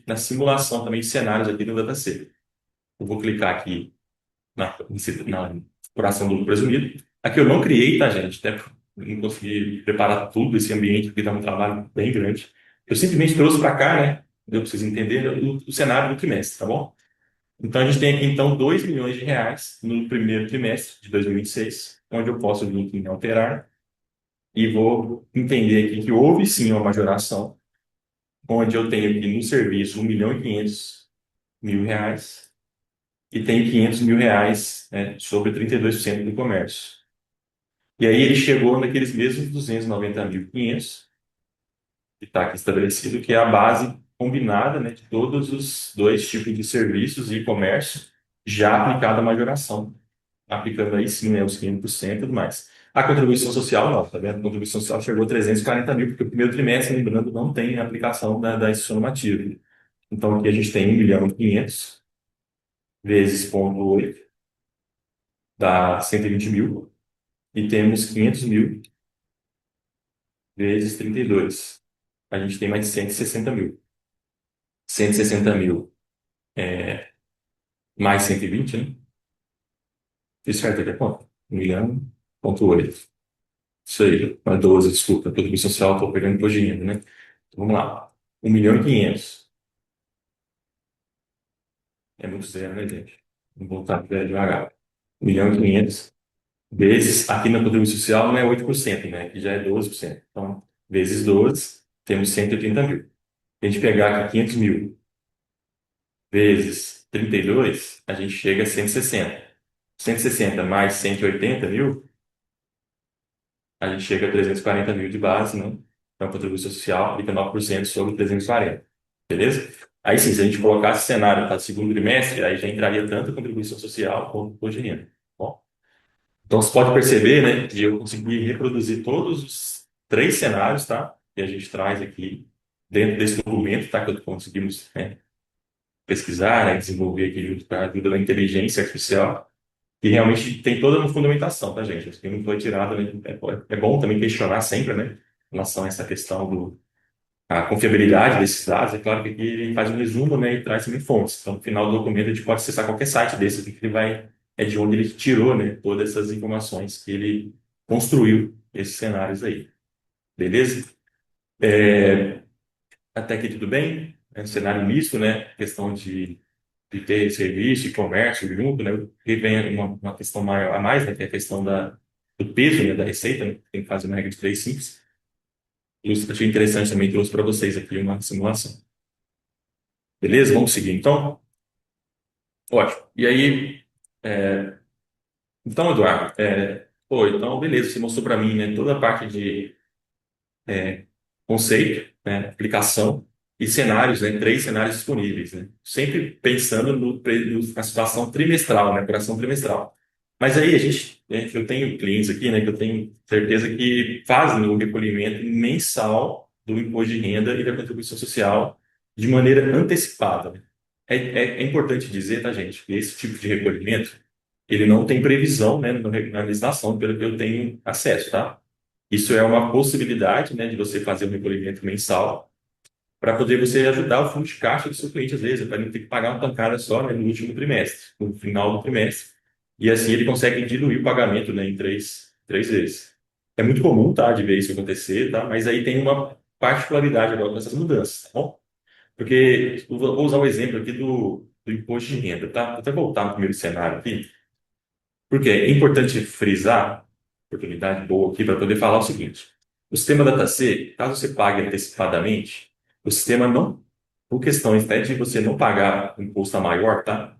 Speaker 1: na simulação também de cenários aqui do DataC. Eu vou clicar aqui na apuração do lucro presumido. Aqui eu não criei, tá, gente? Até não consegui preparar tudo esse ambiente, porque dá um trabalho bem grande. Eu simplesmente trouxe para cá, né? Deu para vocês entenderem o cenário do trimestre, tá bom? Então, a gente tem aqui, então, 2 milhões de reais no primeiro trimestre de 2026, onde eu posso vir aqui em alterar e vou entender aqui que houve sim uma majoração, onde eu tenho aqui no serviço 1.500.000 reais e tenho 500 mil reais, né, sobre 32% do comércio. E aí ele chegou naqueles mesmos 290.500, que está aqui estabelecido, que é a base combinada, né, de todos os dois tipos de serviços e comércio, já aplicada a majoração, aplicando aí sim, né, os 15% e tudo mais. A contribuição social não, tá vendo? A contribuição social chegou a 340 mil, porque o primeiro trimestre, lembrando, não tem aplicação da instituição normativa. Então aqui a gente tem 1.500.000 vezes 0,8, dá 120 mil, e temos 500 mil vezes 32. A gente tem mais 160 mil. 160 mil mais 120, né? Fiz certo aqui a conta. 1.000.8. Isso aí, mais 12, desculpa. Contribuição social, estou pegando imposto de renda, né? Então, vamos lá. 1.500.000. É muito zero, né, gente? Vamos voltar para devagar. 1.500.000 vezes, aqui na contribuição social não é 8%, né? Aqui já é 12%. Então, vezes 12, temos 180 mil. Se a gente pegar aqui 500 mil vezes 32, a gente chega a 160. 160 mais 180 mil, a gente chega a 340 mil de base, né? Então, a contribuição social fica 9% sobre 340. Beleza? Aí sim, se a gente colocasse cenário para segundo trimestre, aí já entraria tanto a contribuição social quanto o imposto de renda. Bom, então você pode perceber, né, que eu consegui reproduzir todos os três cenários, tá? Que a gente traz aqui dentro desse documento, tá? Que conseguimos, né, pesquisar, né, desenvolver aqui junto com a ajuda da inteligência artificial. E realmente tem toda uma fundamentação, tá, gente? Isso aqui não foi tirado, né? É bom também questionar sempre, né? Em relação a essa questão a confiabilidade desses dados. É claro que aqui ele faz um resumo, né? E traz também fontes. Então, no final do documento, a gente pode acessar qualquer site desse aqui que ele vai, é de onde ele tirou, né? Todas essas informações que ele construiu esses cenários aí. Beleza? Até aqui tudo bem? É um cenário misto, né? Questão de ter serviço e comércio junto, né? E vem uma questão maior a mais, né? Que é a questão do peso, né? Da receita, né? Tem que fazer uma regra de 3 simples. Isso eu achei interessante também, trouxe para vocês aqui uma simulação. Beleza? Vamos seguir, então? Ótimo. E aí, então, Eduardo, pô, então, beleza, você mostrou para mim, né? Toda a parte de conceito, né, aplicação e cenários, né, três cenários disponíveis, né, sempre pensando na situação trimestral, né, operação trimestral. Mas aí eu tenho clientes aqui, né, que eu tenho certeza que fazem o recolhimento mensal do imposto de renda e da contribuição social de maneira antecipada, né. É importante dizer, tá, gente, que esse tipo de recolhimento ele não tem previsão, né, na legislação, pelo que eu tenho acesso, tá? Isso é uma possibilidade, né, de você fazer um recolhimento mensal para poder você ajudar o fluxo de caixa do seu cliente, às vezes, para ele não ter que pagar uma pancada só, né, no último trimestre, no final do trimestre. E assim ele consegue diluir o pagamento, né, em três vezes. É muito comum, tá, de ver isso acontecer, tá? Mas aí tem uma particularidade agora com essas mudanças, tá bom? Porque eu vou usar o exemplo aqui do imposto de renda, tá? Vou até voltar no primeiro cenário aqui. Porque é importante frisar, oportunidade boa aqui para poder falar o seguinte: o sistema DataC, caso você pague antecipadamente, o sistema não, por questões até de você não pagar imposto a maior, tá?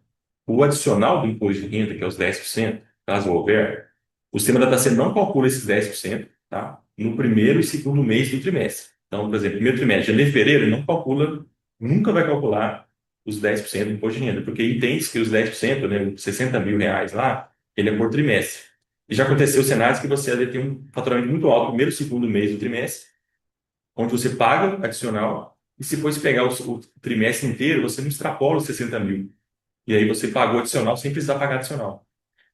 Speaker 1: O adicional do imposto de renda, que é os 10%, caso houver, o sistema DataC não calcula esses 10%, tá? No primeiro e segundo mês do trimestre. Então, por exemplo, primeiro trimestre, janeiro e fevereiro, ele não calcula, nunca vai calcular os 10% do imposto de renda, porque entende que os 10%, né, os 60 mil reais lá, ele é por trimestre. E já aconteceu cenários que você tem um faturamento muito alto no primeiro e segundo mês do trimestre, onde você paga adicional, e se depois pegar o trimestre inteiro, você não extrapola os 60 mil. E aí você pagou adicional sem precisar pagar adicional.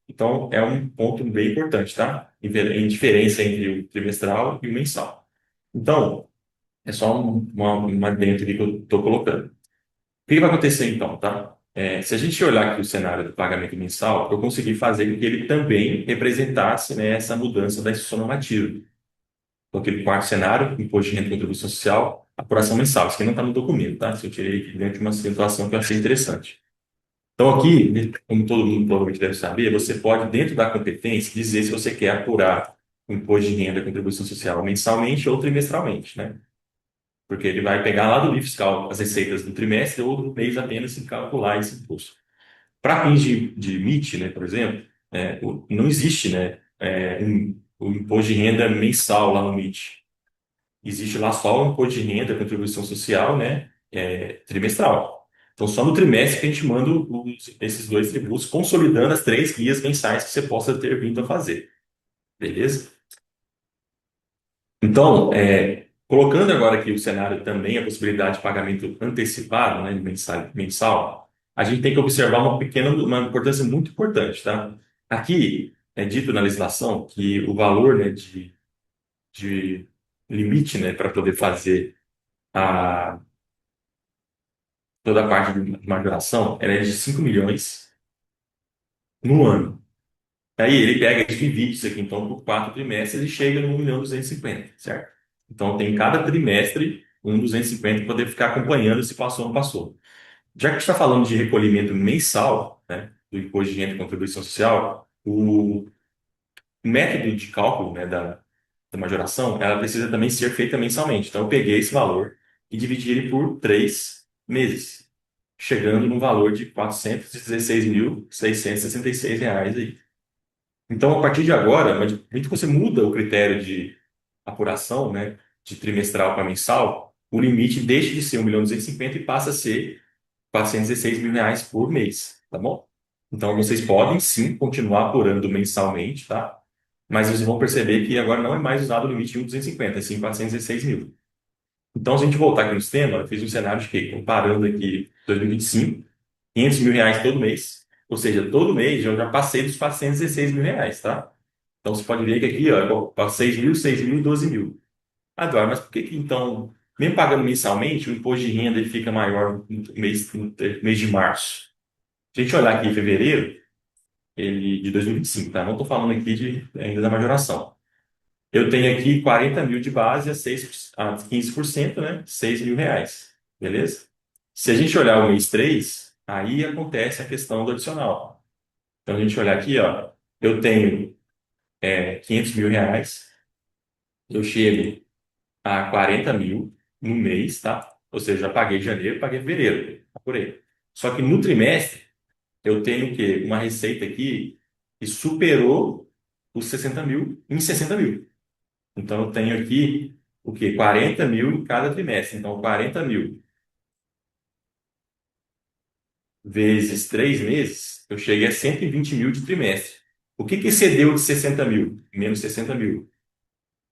Speaker 1: Então, é um ponto bem importante, tá? Em diferença entre o trimestral e o mensal. Então, é só uma dentro aqui que eu estou colocando. O que vai acontecer então, tá? Se a gente olhar aqui o cenário do pagamento mensal, eu consegui fazer com que ele também representasse, né, essa mudança da instituição normativa. Então, aquele quarto cenário, imposto de renda e contribuição social, apuração mensal. Isso aqui não está no documento, tá? Isso eu tirei aqui dentro de uma situação que eu achei interessante. Então, aqui, né, como todo mundo provavelmente deve saber, você pode, dentro da competência, dizer se você quer apurar o imposto de renda e contribuição social mensalmente ou trimestralmente, né? Porque ele vai pegar lá do livro fiscal as receitas do trimestre ou do mês apenas e calcular esse imposto. Para fins de MIT, né, por exemplo, não existe, né, o imposto de renda mensal lá no MIT. Existe lá só o imposto de renda, contribuição social, né, trimestral. Então, só no trimestre que a gente manda esses dois tributos, consolidando as três guias mensais que você possa ter vindo a fazer. Beleza? Então, colocando agora aqui o cenário também, a possibilidade de pagamento antecipado, né, mensal, a gente tem que observar uma importância muito importante, tá? Aqui é dito na legislação que o valor, né, de limite, né, para poder fazer a, toda a parte de majoração, ela é de 5 milhões no ano. Aí ele pega e divide isso aqui, então, por quatro trimestres e chega no 1.250.000, certo? Então, tem cada trimestre 1.250 para poder ficar acompanhando se passou ou não passou. Já que a gente está falando de recolhimento mensal, né, do imposto de renda e contribuição social, o método de cálculo, né, da majoração, ela precisa também ser feita mensalmente. Então, eu peguei esse valor e dividi ele por 3 meses, chegando no valor de R$ 416.666 aí. Então, a partir de agora, mas muito que você muda o critério de apuração, né, de trimestral para mensal, o limite deixa de ser 1.250.000 e passa a ser R$ 416.000 por mês, tá bom? Então, vocês podem sim continuar apurando mensalmente, tá? Mas vocês vão perceber que agora não é mais usado o limite de 1.250, é sim 416.000. Então, se a gente voltar aqui no sistema, eu fiz um cenário de quê? Comparando aqui 2025, R$ 500.000 todo mês. Ou seja, todo mês eu já passei dos R$ 416.000, tá? Então, você pode ver que aqui, ó, eu 6.000, 6.000, 12.000. Agora, mas por que que então, mesmo pagando mensalmente, o imposto de renda ele fica maior no mês de março? Se a gente olhar aqui em fevereiro, ele de 2025, tá? Não estou falando aqui ainda da majoração. Eu tenho aqui 40.000 de base a 15%, né? R$ 6.000, beleza? Se a gente olhar o mês 3, aí acontece a questão do adicional. Então, a gente olhar aqui, ó, eu tenho R$ 500.000, eu chego a 40.000 no mês, tá? Ou seja, já paguei janeiro, paguei fevereiro, por aí. Só que no trimestre, eu tenho o quê? Uma receita aqui que superou os 60.000 em 60.000. Então, eu tenho aqui o quê? 40.000 em cada trimestre. Então, 40.000 vezes 3 meses, eu cheguei a 120.000 de trimestre. O que que excedeu de 60.000? Menos 60.000.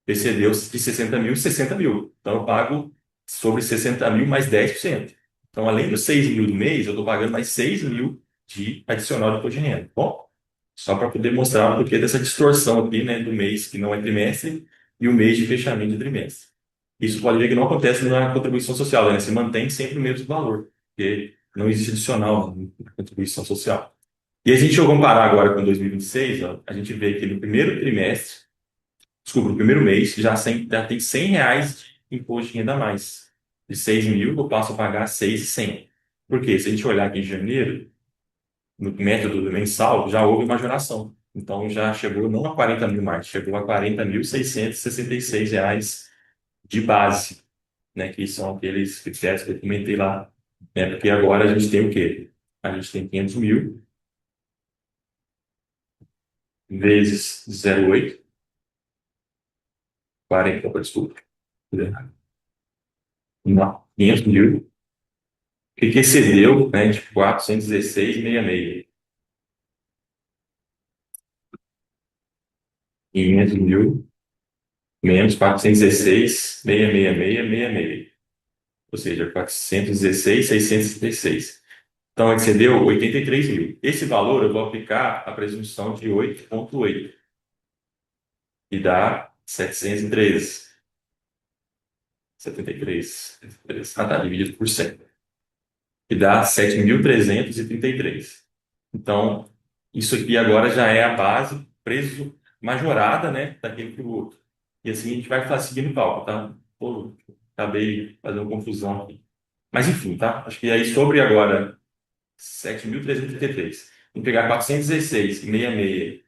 Speaker 1: Excedeu de 60.000 60.000. Então, eu pago sobre 60.000 mais 10%. Então, além dos 6.000 do mês, eu estou pagando mais 6.000 de adicional de imposto de renda. Bom, só para poder mostrar o porquê dessa distorção aqui, né, do mês que não é trimestre e o mês de fechamento de trimestre. Isso pode ver que não acontece na contribuição social, né? Se mantém sempre o mesmo valor, porque não existe adicional na contribuição social. E a gente for comparar agora com 2026, ó, a gente vê que no primeiro trimestre, desculpa, no primeiro mês, já tem R$ 100 de imposto de renda a mais. De 6.000, eu passo a pagar 6.100. Por quê? Se a gente olhar aqui em janeiro, no método mensal, já houve majoração. Então, já chegou não a 40.000 mais, chegou a R$ 40.666 de base, né? Que são aqueles critérios que eu comentei lá. Né? Porque agora a gente tem o quê? A gente tem 500.000 vezes 0,8, 40, desculpa. Não, 500.000. O que que excedeu, né, de 416,66? 500.000 menos 416,666,66. Ou seja, 416,666. Então, excedeu 83.000. Esse valor eu vou aplicar a presunção de 8,8 e dá 713. 73. Ah, tá, dividido por 100. que dá 7.333. Então, isso aqui agora já é a base preço majorada, né, daquele tributo. E assim a gente vai seguindo o cálculo, tá? Pô, acabei fazendo confusão aqui. Mas enfim, tá? Acho que aí sobre agora 7.333. Vamos pegar 416,66,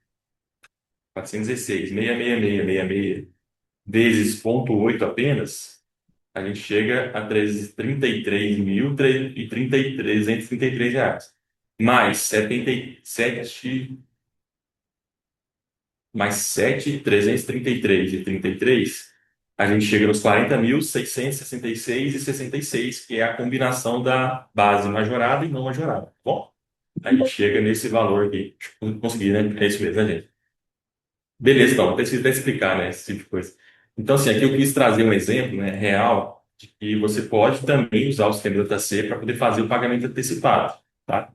Speaker 1: 416,666,66 vezes 0,8 apenas, a gente chega a 33.333 reais. Mais 77, mais 7.333,33, a gente chega nos 40.666,66, que é a combinação da base majorada e não majorada. Bom, a gente chega nesse valor aqui. Consegui, né? É isso mesmo, né, gente? Beleza, então, preciso até explicar, né, esse tipo de coisa. Então, assim, aqui eu quis trazer um exemplo, né, real, de que você pode também usar o sistema JC para poder fazer o pagamento antecipado, tá?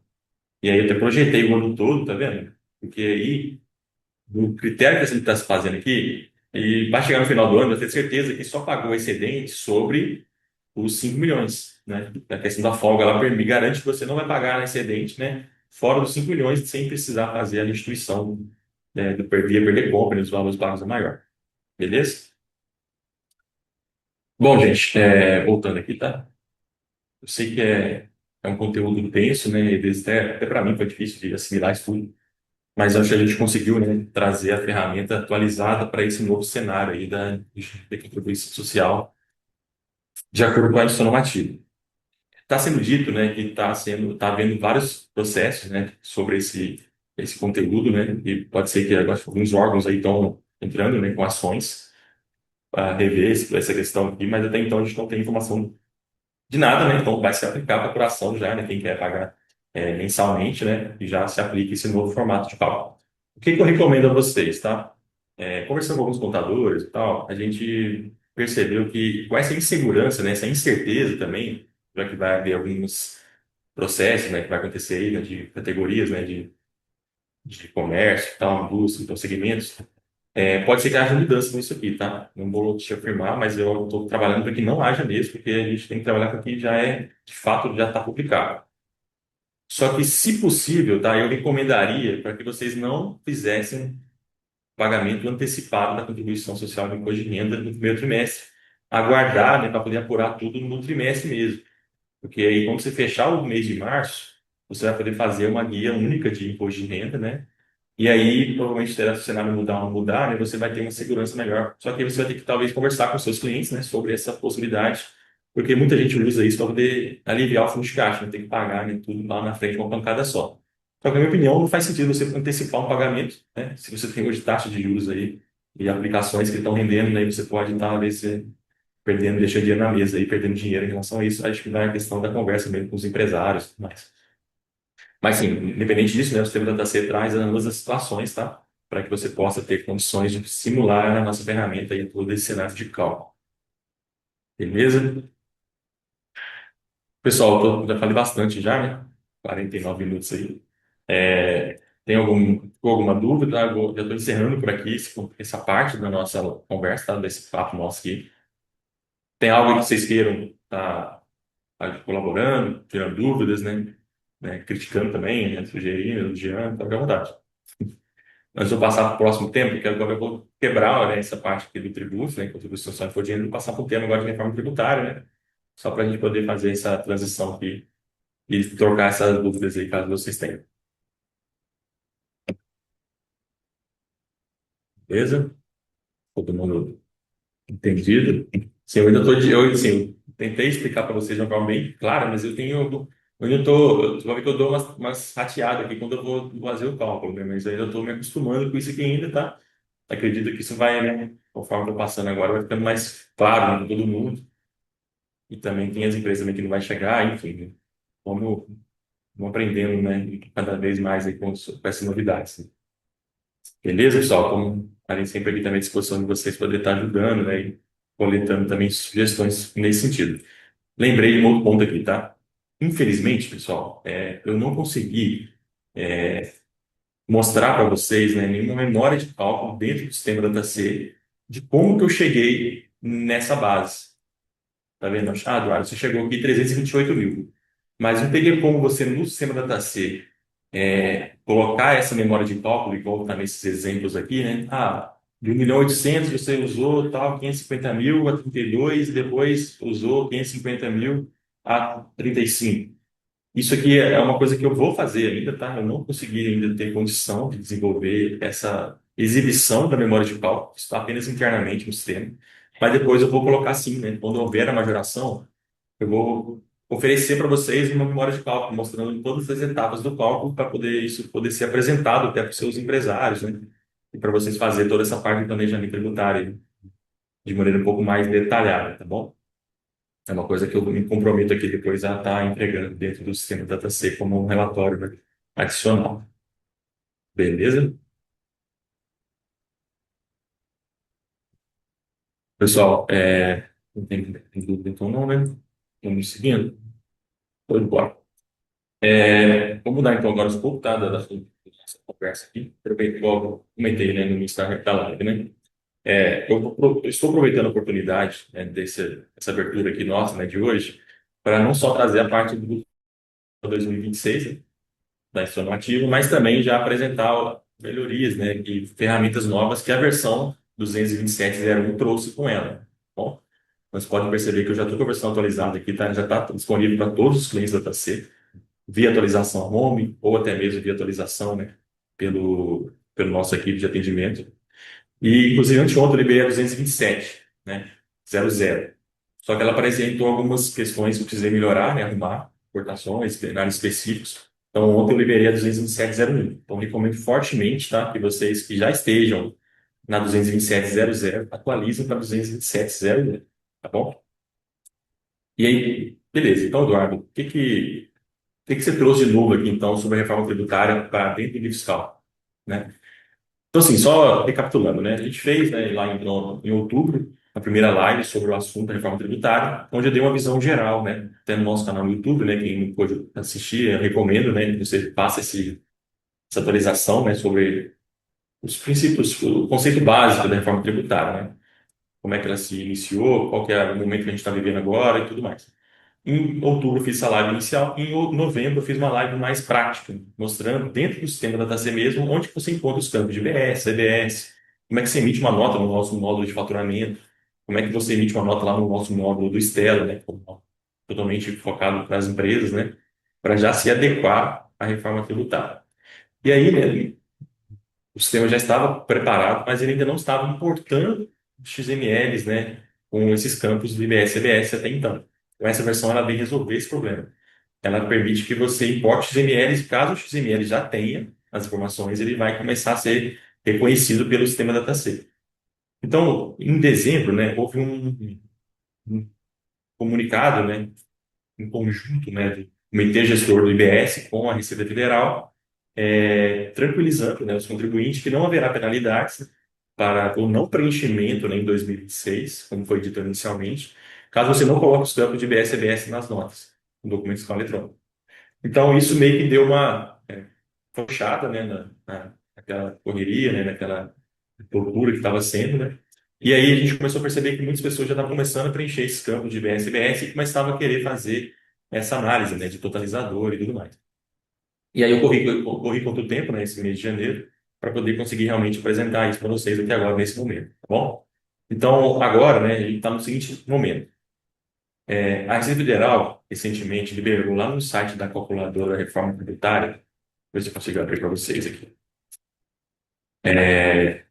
Speaker 1: E aí eu até projetei o ano todo, tá vendo? Porque aí, o critério que a gente está fazendo aqui, e vai chegar no final do ano, vai ter certeza que só pagou o excedente sobre os 5 milhões, né? A questão da folga, ela me garante que você não vai pagar excedente, né? Fora dos 5 milhões, sem precisar fazer a instituição, né, do perder compra, os valores pagos é maior. Beleza? Bom, gente, voltando aqui, tá? Eu sei que é um conteúdo denso, né? E às vezes até para mim foi difícil de assimilar isso tudo, mas acho que a gente conseguiu, né, trazer a ferramenta atualizada para esse novo cenário aí da contribuição social de acordo com a instituição normativa. Está sendo dito, né, que está havendo vários processos, né, sobre esse conteúdo, né, e pode ser que agora alguns órgãos aí estão entrando, né, com ações para rever essa questão aqui, mas até então a gente não tem informação de nada, né? Então vai se aplicar para a apuração já, né? Quem quer pagar mensalmente, né? E já se aplica esse novo formato de cálculo. O que que eu recomendo a vocês, tá? Conversando com alguns contadores e tal, a gente percebeu que com essa insegurança, né? Essa incerteza também, já que vai haver alguns processos, né? Que vai acontecer aí, né, de categorias, né? De comércio, e tal, indústria, então segmentos. Pode ser que haja mudança nisso aqui, tá? Não vou te afirmar, mas eu estou trabalhando para que não haja mesmo, porque a gente tem que trabalhar com o que já de fato, já está publicado. Só que, se possível, tá? Eu recomendaria para que vocês não fizessem pagamento antecipado da contribuição social de imposto de renda no primeiro trimestre. Aguardar, né, para poder apurar tudo no trimestre mesmo. Porque aí, quando você fechar o mês de março, você vai poder fazer uma guia única de imposto de renda, né? E aí, provavelmente, terá, se o cenário mudar ou não mudar, né, você vai ter uma segurança melhor. Só que aí você vai ter que, talvez, conversar com seus clientes, né, sobre essa possibilidade, porque muita gente usa isso para poder aliviar o fluxo de caixa, não tem que pagar, né, tudo lá na frente, uma pancada só. Só que, na minha opinião, não faz sentido você antecipar um pagamento, né, se você tem hoje taxa de juros aí e aplicações que estão rendendo, né, você pode estar, talvez, perdendo, deixando dinheiro na mesa aí, perdendo dinheiro em relação a isso. Acho que vai a questão da conversa mesmo com os empresários e tudo mais. Mas sim, independente disso, né, o sistema da DataC traz ambas as situações, tá? Para que você possa ter condições de simular a nossa ferramenta e todo esse cenário de cálculo. Beleza? Pessoal, já falei bastante já, né? 49 minutos aí. Tem alguma dúvida? Já estou encerrando por aqui essa parte da nossa conversa, tá? Desse papo nosso aqui. Tem algo que vocês queiram tá colaborando, tirando dúvidas, né? Criticando também, né? Sugerindo, elogiando, fica à vontade. Antes de eu passar para o próximo tema, que agora eu vou quebrar, né, essa parte aqui do tributo, né, contribuição social por dinheiro, e passar para o tema agora de reforma tributária, né, só para a gente poder fazer essa transição aqui e trocar essas dúvidas aí, caso vocês tenham. Beleza? Todo mundo entendido? Sim, eu ainda estou assim, eu tentei explicar para vocês de uma forma bem clara, mas eu ainda estou, você vai ver que eu dou umas rateadas aqui quando eu vou fazer o cálculo, né, mas eu ainda estou me acostumando com isso aqui ainda, tá? Acredito que isso vai, né, conforme eu tô passando agora, vai ficando mais claro, né, para todo mundo. E também tem as empresas também que não vai chegar, enfim, né? Vamos, vamos aprendendo, né, cada vez mais aí com essas novidades, né? Beleza, pessoal? Como a gente sempre aqui também à disposição de vocês poder estar ajudando, né, e coletando também sugestões nesse sentido. Lembrei de um outro ponto aqui, tá? Infelizmente, pessoal, eu não consegui mostrar para vocês, né, nenhuma memória de cálculo dentro do sistema DataC de como que eu cheguei nessa base. Tá vendo? Ah, Eduardo, você chegou aqui 328 mil. mas não teria como você, no sistema DataC, colocar essa memória de cálculo, igual está nesses exemplos aqui, né? Ah, de 1.800.000 você usou tal 550 mil a 32, depois usou 550 mil a 35. Isso aqui é uma coisa que eu vou fazer ainda, tá? Eu não consegui ainda ter condição de desenvolver essa exibição da memória de cálculo, isso está apenas internamente no sistema. Mas depois eu vou colocar sim, né? Quando houver a majoração, eu vou oferecer para vocês uma memória de cálculo, mostrando todas as etapas do cálculo para poder isso poder ser apresentado até para os seus empresários, né? E para vocês fazerem toda essa parte de planejamento tributário de maneira um pouco mais detalhada, tá bom? É uma coisa que eu me comprometo aqui depois a estar entregando dentro do sistema DataC como um relatório, né, adicional. Beleza? Pessoal, não tem dúvida então não, né? Vamos seguindo. Foi embora. Vamos mudar então agora um pouco, tá, da nossa conversa aqui. Aproveito, igual eu comentei, né, no Instagram da live, né? Eu estou aproveitando a oportunidade, né, dessa abertura aqui nossa, né, de hoje, para não só trazer a parte do 2026, né, da instituição ativa, mas também já apresentar melhorias, né, e ferramentas novas que a versão 227.01 trouxe com ela. Tá bom, vocês podem perceber que eu já estou com a versão atualizada aqui, tá? Já está disponível para todos os clientes da TC, via atualização home, ou até mesmo via atualização, né, pelo nosso equipe de atendimento. E, inclusive, anteontem eu liberei a 227, né, 00. Só que ela apresentou algumas questões que eu precisei melhorar, né, arrumar, importações, cenários específicos. Então, ontem eu liberei a 227.01. Então, recomendo fortemente, tá, que vocês que já estejam na 227.00 atualizem para 227.00, tá bom? E aí, beleza. Então, Eduardo, o que que você trouxe de novo aqui, então, sobre a reforma tributária para dentro do livro fiscal, né? Então, assim, só recapitulando, né? A gente fez, né, lá em outubro, a primeira live sobre o assunto da reforma tributária, onde eu dei uma visão geral, né? Até no nosso canal no YouTube, né? Quem não pôde assistir, eu recomendo, né? Que você faça essa atualização, né? Sobre os princípios, o conceito básico da reforma tributária, né? Como é que ela se iniciou, qual que é o momento que a gente está vivendo agora e tudo mais. Em outubro eu fiz essa live inicial, em novembro eu fiz uma live mais prática, mostrando dentro do sistema da DataC mesmo onde que você encontra os campos de IBS, CBS, como é que você emite uma nota no nosso módulo de faturamento, como é que você emite uma nota lá no nosso módulo do Stella, né, totalmente focado para as empresas, né, para já se adequar à reforma tributária. E aí, né, o sistema já estava preparado, mas ele ainda não estava importando os XMLs, né, com esses campos do IBS e CBS até então. Então, essa versão ela vem resolver esse problema. Ela permite que você importe XMLs, caso o XML já tenha as informações, ele vai começar a ser reconhecido pelo sistema DataC. Então, em dezembro, né, houve um comunicado, né, em conjunto, né, do Comitê Gestor do IBS com a Receita Federal, tranquilizando, né, os contribuintes que não haverá penalidades para o não preenchimento, né, em 2026, como foi dito inicialmente, caso você não coloque os campos de IBS e CBS nas notas, no documento fiscal eletrônico. Então, isso meio que deu uma fechada, né, naquela correria, né, naquela loucura que estava sendo, né? E aí a gente começou a perceber que muitas pessoas já estavam começando a preencher esses campos de IBS e BS e começavam a querer fazer essa análise, né, de totalizador e tudo mais. E aí eu corri contra o tempo, né, esse mês de janeiro, para poder conseguir realmente apresentar isso para vocês aqui agora, nesse momento, tá bom? Então, agora, né, a gente está no seguinte momento. A Receita Federal, recentemente, liberou lá no site da calculadora Reforma Tributária, ver se eu consigo abrir para vocês aqui. É,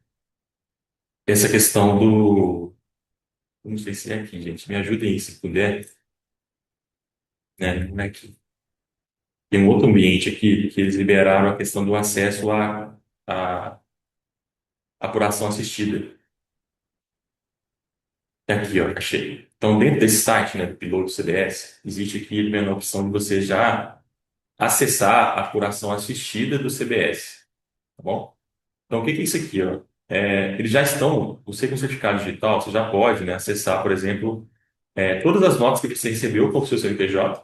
Speaker 1: essa questão do. Não sei se é aqui, gente. Me ajudem aí, se puder. Né? Não é aqui. Tem um outro ambiente aqui que eles liberaram a questão do acesso à apuração assistida. É aqui, ó, achei. Então, dentro desse site, né, do Piloto CDS, existe aqui também a opção de você já acessar a apuração assistida do CBS. Tá bom? Então, o que que é isso aqui, ó? Eles já estão, você com certificado digital, você já pode, né, acessar, por exemplo, todas as notas que você recebeu com o seu CNPJ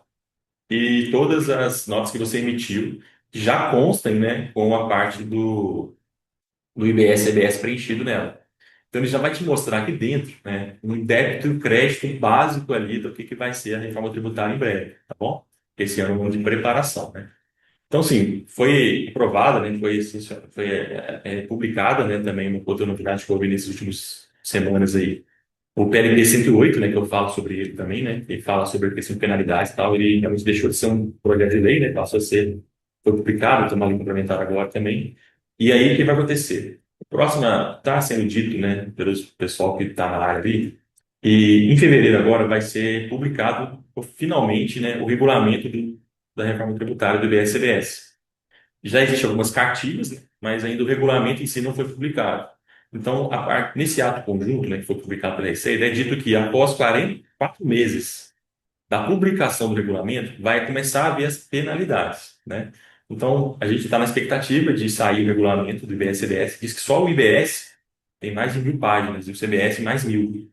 Speaker 1: e todas as notas que você emitiu, que já constem, né, com a parte do IBS e EBS preenchido nela. Então, ele já vai te mostrar aqui dentro, né, um débito e um crédito básico ali do que vai ser a reforma tributária em breve, tá bom? esse ano é um ano de preparação, né? Então, sim, foi aprovada, né, foi publicada, né, também uma outra novidade que houve nessas últimas semanas aí, o PLP 108, né, que eu falo sobre ele também, né, que fala sobre a questão de penalidades e tal, ele realmente deixou de ser um projeto de lei, né, passou a ser, foi publicado, tem uma lei complementar agora também. E aí, o que vai acontecer? O próximo está sendo dito, né, pelo pessoal que está na área ali, e em fevereiro agora vai ser publicado finalmente, né, o regulamento da reforma tributária do IBS-CBS. Já existem algumas cartilhas, né, mas ainda o regulamento em si não foi publicado. Então, nesse ato conjunto, né, que foi publicado pela Receita, é dito que após 44 meses da publicação do regulamento, vai começar a haver as penalidades, né? Então, a gente está na expectativa de sair o regulamento do IBS-CBS, diz que só o IBS tem mais de 1.000 páginas e o CBS mais 1.000.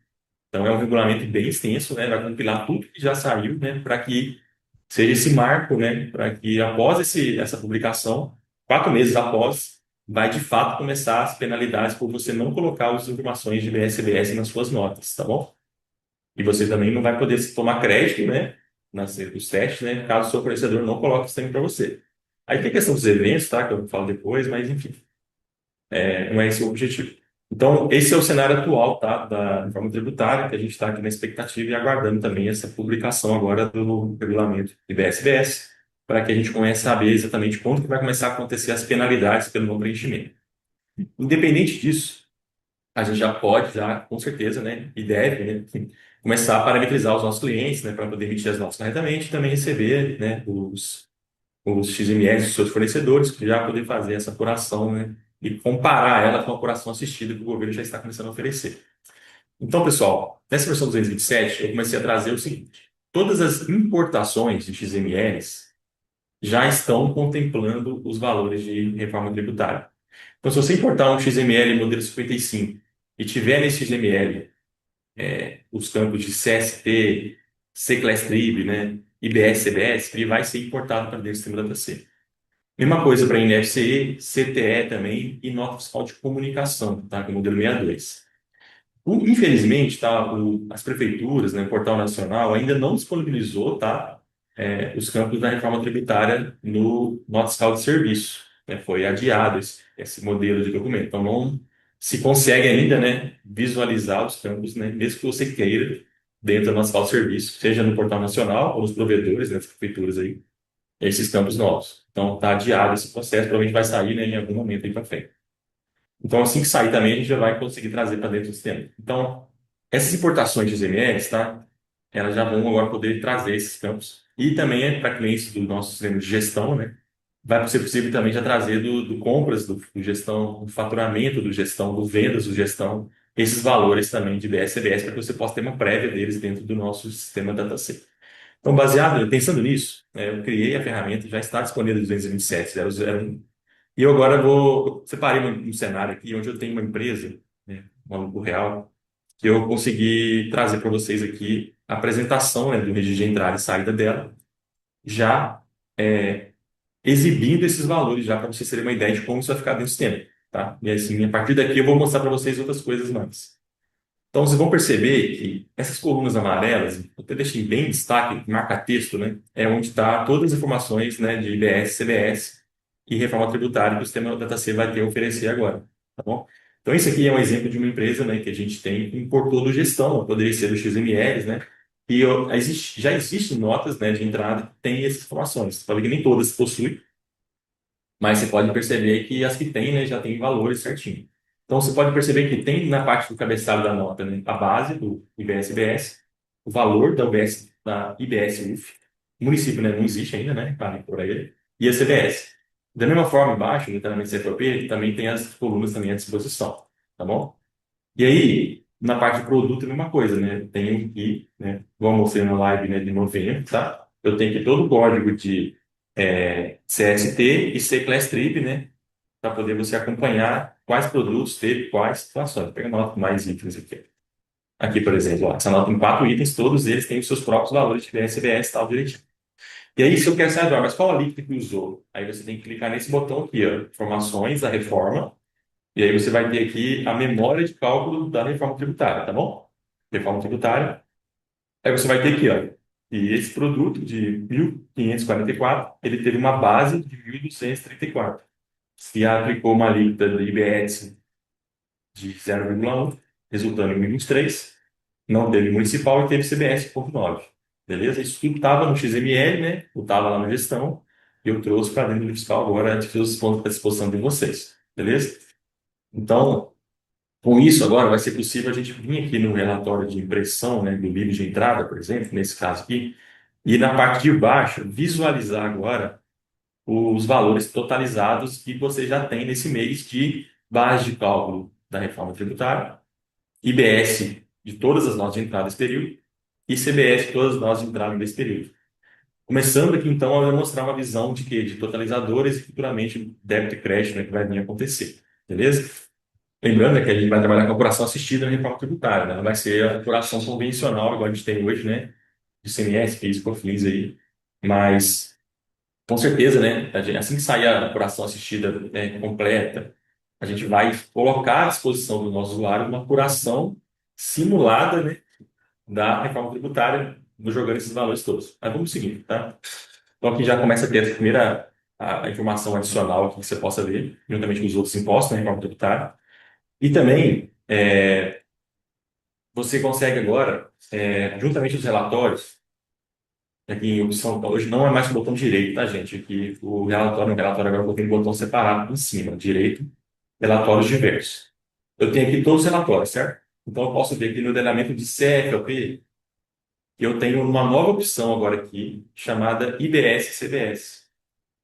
Speaker 1: Então, é um regulamento bem extenso, né? Vai compilar tudo que já saiu, né? Para que seja esse marco, né? Para que após essa publicação, 4 meses após, vai de fato começar as penalidades por você não colocar as informações de BSBS nas suas notas, tá bom? E você também não vai poder tomar crédito, né? Nos testes, né? Caso o seu fornecedor não coloque isso também para você. Aí tem a questão dos eventos, tá? Que eu falo depois, mas enfim. Não é esse o objetivo. Então, esse é o cenário atual, tá, da reforma tributária, que a gente está aqui na expectativa e aguardando também essa publicação agora do regulamento IBS-BS, para que a gente comece a saber exatamente quando que vai começar a acontecer as penalidades pelo não preenchimento. Independente disso, a gente já pode, já, com certeza, né, e deve, né, enfim, começar a parametrizar os nossos clientes, né, para poder emitir as notas corretamente e também receber, né, os XMLs dos seus fornecedores, que já poder fazer essa apuração, né, e comparar ela com a apuração assistida que o governo já está começando a oferecer. Então, pessoal, nessa versão 227, eu comecei a trazer o seguinte: todas as importações de XMLs já estão contemplando os valores de reforma tributária. Então, se você importar um XML modelo 55 e tiver nesse XML os campos de CST, CClass-Trib, né, IBS, CBS, ele vai ser importado para dentro do sistema DataC. Mesma coisa para NFC, CTE também e nota fiscal de comunicação, tá? Com o modelo 62. Infelizmente, tá, as prefeituras, né, o Portal Nacional ainda não disponibilizou, tá, os campos da reforma tributária no nota fiscal de serviço, né? Foi adiado esse modelo de documento. Então, não se consegue ainda, né, visualizar os campos, né, mesmo que você queira, dentro da nota fiscal de serviço, seja no Portal Nacional ou nos provedores, né, das prefeituras aí, esses campos novos. Então, está adiado esse processo, provavelmente vai sair, né, em algum momento aí para frente. Então, assim que sair também, a gente já vai conseguir trazer para dentro do sistema. Então, essas importações de XMLs, tá? Elas já vão agora poder trazer esses campos. E também é para clientes do nosso sistema de gestão, né? Vai ser possível também já trazer do compras, do gestão, do faturamento do gestão, do vendas do gestão, esses valores também de BS e CBS para que você possa ter uma prévia deles dentro do nosso sistema DataC. Então, pensando nisso, eu criei a ferramenta, já está disponível no 227.0.0.1. E eu agora separei um cenário aqui onde eu tenho uma empresa, né, uma Lucro Real, que eu consegui trazer para vocês aqui a apresentação, né, do registro de entrada e saída dela, já exibindo esses valores, já para vocês terem uma ideia de como isso vai ficar dentro do sistema, tá? E assim, a partir daqui eu vou mostrar para vocês outras coisas mais. Então, vocês vão perceber que essas colunas amarelas, eu até deixei bem em destaque, marca texto, né? É onde está todas as informações, né, de IBS, CBS e reforma tributária que o sistema DataC vai ter a oferecer agora, tá bom? Então, isso aqui é um exemplo de uma empresa, né, que a gente tem que importou do gestão, poderia ser do XMLs, né? E já existem notas, né, de entrada que têm essas informações. Você pode ver que nem todas possuem, mas você pode perceber que as que tem, né, já tem valores certinho. Então, você pode perceber que tem na parte do cabeçalho da nota, né, a base do IBS-BS, o valor da UBS, da IBS-UF, o município, né, não existe ainda, né, para por ele, e a CBS. Da mesma forma, embaixo, literalmente CFOP, também tem as colunas também à disposição, tá bom? E aí, na parte de produto, é a mesma coisa, né? Tenho aqui, né? Vou mostrar na live, né, de novembro, tá? Eu tenho aqui todo o código de CST e C-Class-Trib, né? Para poder você acompanhar quais produtos teve, quais situações. Pega a nota mais itens aqui. Aqui, por exemplo, ó, essa nota tem 4 itens, todos eles têm os seus próprios valores de BSBS e tal direitinho. E aí, se eu quero saber, mas qual alíquota que usou? Aí você tem que clicar nesse botão aqui, ó, informações da reforma. E aí você vai ter aqui a memória de cálculo da reforma tributária, tá bom? Reforma tributária. Aí você vai ter aqui, ó. E esse produto de 1.544, ele teve uma base de 1.234. Se aplicou uma alíquota do IBS de 0,1, resultando em 1.023, não teve municipal e teve CBS 0,9. Beleza? Isso tudo estava no XML, né? Eu estava lá na gestão e eu trouxe para dentro do fiscal agora, a gente fez os pontos à disposição de vocês. Beleza? Então, com isso, agora vai ser possível a gente vir aqui no relatório de impressão, né, do livro de entrada, por exemplo, nesse caso aqui, e na parte de baixo, visualizar agora os valores totalizados que você já tem nesse mês de base de cálculo da reforma tributária, IBS de todas as notas de entrada desse período e CBS de todas as notas de entrada desse período. Começando aqui, então, a mostrar uma visão de quê? De totalizadores e futuramente débito e crédito, né, que vai vir a acontecer. Beleza? Lembrando, né, que a gente vai trabalhar com a apuração assistida na reforma tributária, né? Não vai ser a apuração convencional, igual a gente tem hoje, né? De CMS, PIS, COFINS aí. Mas, com certeza, né? Assim que sair a apuração assistida, né, completa, a gente vai colocar à disposição do nosso usuário uma apuração simulada, né, da reforma tributária, jogando esses valores todos. Mas vamos seguir, tá? Então, aqui já começa a ter a primeira a informação adicional aqui que você possa ver, juntamente com os outros impostos na reforma tributária. E também, você consegue agora, juntamente os relatórios, aqui em opção, hoje não é mais com o botão direito, tá, gente? Aqui no relatório agora eu botei um botão separado em cima, direito, relatórios diversos. Eu tenho aqui todos os relatórios, certo? Então eu posso ver aqui no detalhamento de CFOP, que eu tenho uma nova opção agora aqui, chamada IBS-CBS.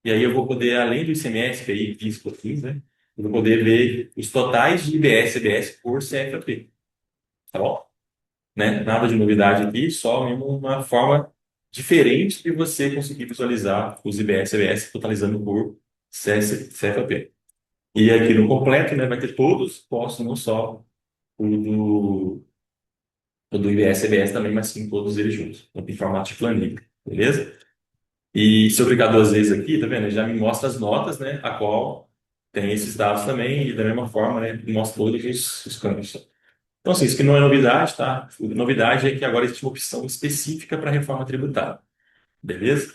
Speaker 1: E aí eu vou poder, além do ICMS, PI, PIS, COFINS, né? Eu vou poder ver os totais de IBS-CBS por CFOP, tá bom? Né? Nada de novidade aqui, só mesmo uma forma diferente de você conseguir visualizar os IBS e CBS totalizando por CFP. E aqui no completo, né, vai ter todos postos, não só o do IBS e CBS também, mas sim todos eles juntos, em formato de planilha, beleza? E se eu clicar duas vezes aqui, tá vendo? Ele já me mostra as notas, né, a qual tem esses dados também, e da mesma forma, né, mostra todos os campos. Então, assim, isso que não é novidade, tá? A novidade é que agora existe uma opção específica para a reforma tributária, beleza?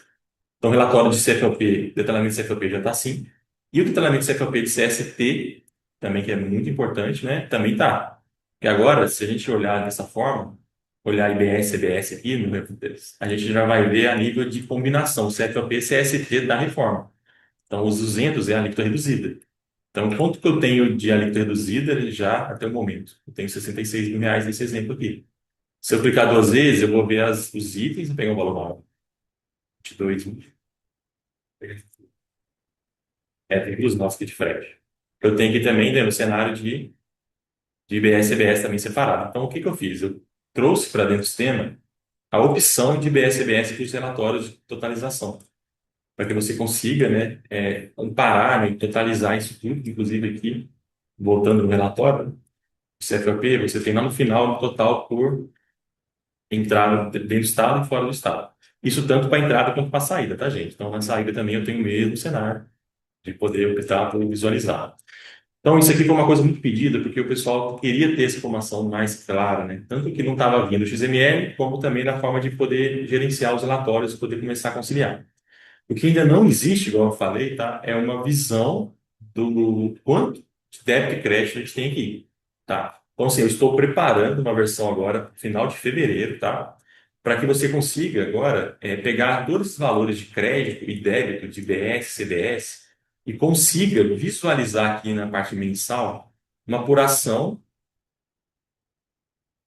Speaker 1: Então, o relatório de CFOP, detalhamento de CFOP já está assim. E o detalhamento de CFOP de CST, também que é muito importante, né? Também está. E agora, se a gente olhar dessa forma, olhar IBS, CBS aqui, a gente já vai ver a nível de combinação CFOP e CST da reforma. Então, os 200 é a alíquota reduzida. Então, quanto que eu tenho de alíquota reduzida já até o momento? Eu tenho R$ 66.000 nesse exemplo aqui. Se eu clicar duas vezes, eu vou ver os itens e pegar o valor maior. 22 mil. Tem duas notas aqui de frete. Eu tenho aqui também, né, no cenário de IBS e CBS também separado. Então, o que que eu fiz? Eu trouxe para dentro do sistema a opção de IBS e CBS para os relatórios de totalização, para que você consiga, né, comparar, né, e totalizar isso tudo, inclusive aqui, voltando no relatório, o CFOP, você tem lá no final o total por entrada dentro do estado e fora do estado. Isso tanto para entrada quanto para saída, tá, gente? Então, na saída também eu tenho o mesmo cenário de poder optar por visualizar. Então, isso aqui foi uma coisa muito pedida, porque o pessoal queria ter essa informação mais clara, né? Tanto que não estava vindo o XML, como também na forma de poder gerenciar os relatórios, poder começar a conciliar. O que ainda não existe, igual eu falei, tá? É uma visão do quanto de débito e crédito a gente tem aqui, tá? Então, assim, eu estou preparando uma versão agora, final de fevereiro, tá? Para que você consiga agora pegar todos esses valores de crédito e débito de BS, CDS e consiga visualizar aqui na parte mensal uma apuração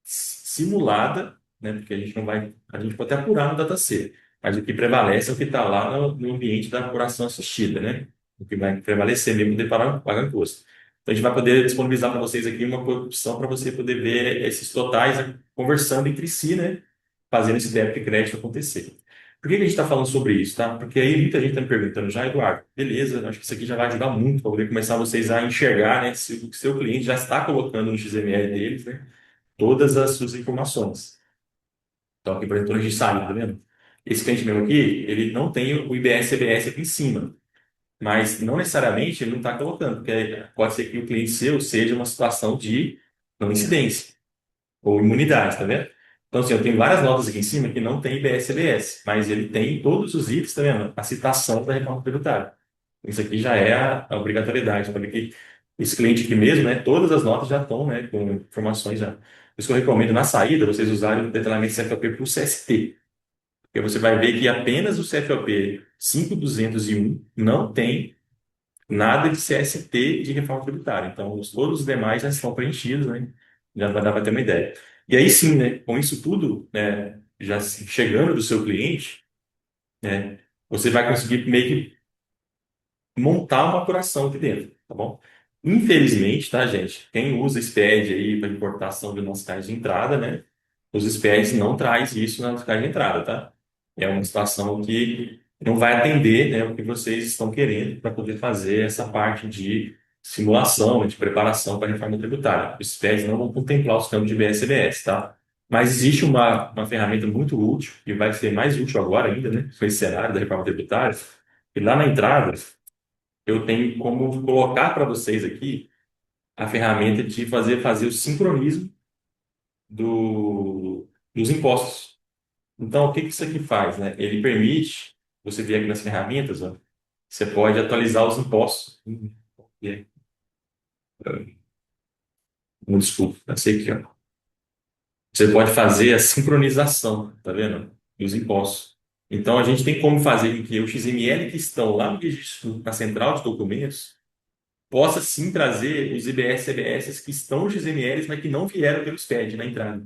Speaker 1: simulada, né? Porque a gente não vai, a gente pode até apurar no dataset, mas o que prevalece é o que está lá no ambiente da apuração assistida, né? O que vai prevalecer mesmo de pagar imposto. Então a gente vai poder disponibilizar para vocês aqui uma opção para você poder ver esses totais conversando entre si, né? Fazendo esse débito e crédito acontecer. Por que que a gente está falando sobre isso, tá? Porque aí muita gente está me perguntando já, Eduardo, beleza, acho que isso aqui já vai ajudar muito para poder começar vocês a enxergar, né, se o seu cliente já está colocando no XML deles, né, todas as suas informações. Então, aqui, por exemplo, a gente sabe, tá vendo? Esse cliente meu aqui, ele não tem o IBS-CBS aqui em cima, mas não necessariamente ele não está colocando, porque pode ser que o cliente seu seja uma situação de não incidência ou imunidade, tá vendo? Então, assim, eu tenho várias notas aqui em cima que não tem IBS-CBS, mas ele tem todos os itens, tá vendo? A citação da reforma tributária. Isso aqui já é a obrigatoriedade. Para que esse cliente aqui mesmo, né? Todas as notas já estão, né? Com informações já. Por isso que eu recomendo na saída vocês usarem o detalhamento CFOP para o CST. Porque você vai ver que apenas o CFOP 5201 não tem nada de CST de reforma tributária. Então, todos os demais já estão preenchidos, né? Já vai dar para ter uma ideia. E aí sim, né? Com isso tudo, né? Já chegando do seu cliente, né? Você vai conseguir meio que montar uma apuração aqui dentro, tá bom? Infelizmente, tá, gente? Quem usa SPED aí para importação de nosso cais de entrada, né? Os SPEDs não traz isso na cais de entrada, tá? É uma situação que não vai atender, né, o que vocês estão querendo para poder fazer essa parte de simulação, de preparação para a reforma tributária. Os SPEDs não vão contemplar os campos de BS-CBS, tá? Mas existe uma ferramenta muito útil, e vai ser mais útil agora ainda, né, com esse cenário da reforma tributária, e lá na entrada eu tenho como colocar para vocês aqui a ferramenta de fazer o sincronismo dos impostos. Então, o que que isso aqui faz, né? Ele permite, você ver aqui nas ferramentas, ó, você pode atualizar os impostos. E desculpa, passei aqui, ó. Você pode fazer a sincronização, tá vendo? Dos impostos. Então, a gente tem como fazer com que o XML que estão lá no registro, na central de documentos, possa sim trazer os IBS, CBS que estão nos XMLs, mas que não vieram pelo SPED na entrada.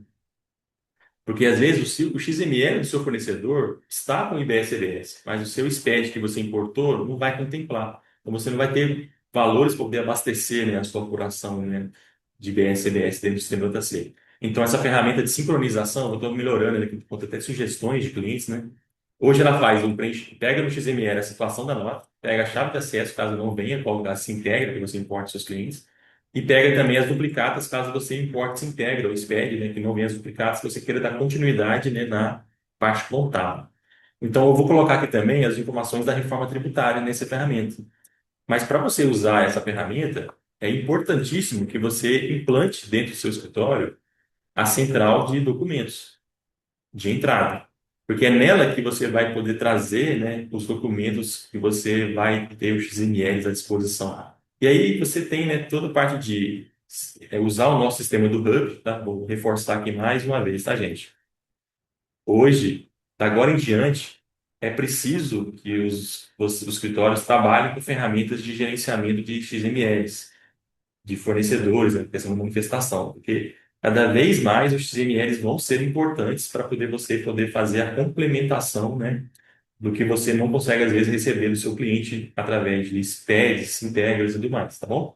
Speaker 1: Porque às vezes o XML do seu fornecedor está com IBS-CBS, mas o seu SPED que você importou não vai contemplar. Então você não vai ter valores para poder abastecer, né, a sua apuração, né, de IBS-CBS dentro do sistema JC. Então essa ferramenta de sincronização, eu estou melhorando ela aqui, por conta até de sugestões de clientes, né? Hoje ela faz um preenche, pega no XML a situação da nota, pega a chave de acesso, caso não venha, qual se integra, que você importe seus clientes, e pega também as duplicatas, caso você importe, se integra, ou SPED, né, que não venha as duplicatas, se você queira dar continuidade, né, na parte contábil. Então, eu vou colocar aqui também as informações da reforma tributária nessa ferramenta. Mas para você usar essa ferramenta, é importantíssimo que você implante dentro do seu escritório a central de documentos de entrada. Porque é nela que você vai poder trazer, né, os documentos que você vai ter os XMLs à disposição. E aí você tem, né, toda a parte de usar o nosso sistema do Hub, tá? Vou reforçar aqui mais uma vez, tá, gente? Hoje, da agora em diante, é preciso que os escritórios trabalhem com ferramentas de gerenciamento de XMLs de fornecedores, né, questão da manifestação, porque cada vez mais os XMLs vão ser importantes para poder você poder fazer a complementação, né, do que você não consegue às vezes receber do seu cliente através de SPEDs, Integras e tudo mais, tá bom?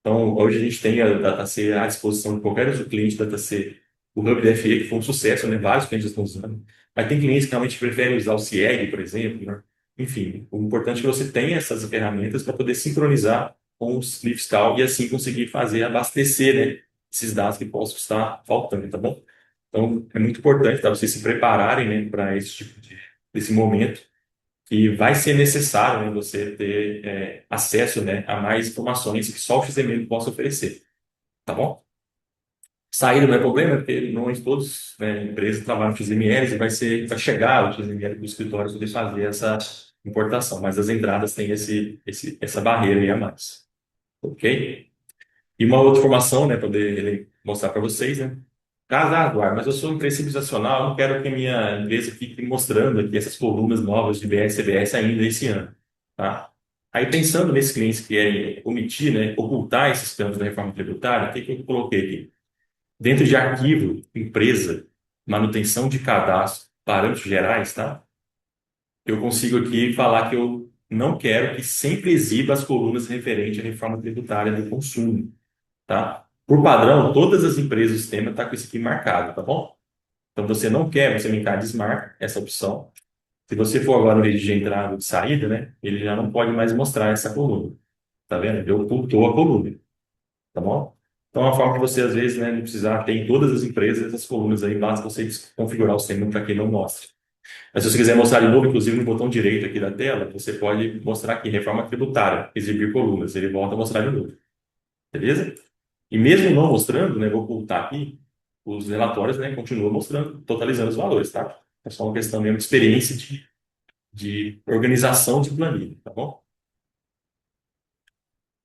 Speaker 1: Então, hoje a gente tem a DataC à disposição de qualquer outro cliente DataC, o Hub DFE, que foi um sucesso, né? Vários clientes estão usando. Mas tem clientes que realmente preferem usar o CIEG, por exemplo, né? Enfim, o importante é que você tenha essas ferramentas para poder sincronizar com o Sleep Fiscal e assim conseguir fazer abastecer, né, esses dados que possam estar faltando, tá bom? Então, é muito importante, tá, vocês se prepararem, né, para esse tipo de esse momento que vai ser necessário, né, você ter acesso, né, a mais informações que só o XML possa oferecer, tá bom? Saída não é problema, porque normalmente todas, né, empresas trabalham com XMLs e vai chegar o XML para o escritório poder fazer essa importação, mas as entradas têm essa barreira aí a mais, ok? E uma outra informação, né, para poder mostrar para vocês, né? Caso, Eduardo, mas eu sou uma empresa civilizacional, eu não quero que a minha empresa fique mostrando aqui essas colunas novas de BS e CBS ainda esse ano, tá? Aí, pensando nesses clientes que querem omitir, né, ocultar esses campos da reforma tributária, o que que eu coloquei aqui? Dentro de arquivo, empresa, manutenção de cadastro, parâmetros gerais, tá? Eu consigo aqui falar que eu não quero que sempre exiba as colunas referentes à reforma tributária do consumo, tá? Por padrão, todas as empresas do sistema estão com isso aqui marcado, tá bom? Então, você não quer, você vem cá, desmarca essa opção. Se você for agora no registro de entrada e de saída, né, ele já não pode mais mostrar essa coluna, tá vendo? Ele ocultou a coluna, tá bom? Então, é uma forma que você, às vezes, né, não precisar ter em todas as empresas essas colunas aí, basta você configurar o sistema para que não mostre. Mas se você quiser mostrar de novo, inclusive no botão direito aqui da tela, você pode mostrar aqui, reforma tributária, exibir colunas, ele volta a mostrar de novo, beleza? E mesmo não mostrando, né, vou ocultar aqui, os relatórios, né, continuam mostrando, totalizando os valores, tá? É só uma questão mesmo de experiência de organização de planilha, tá bom?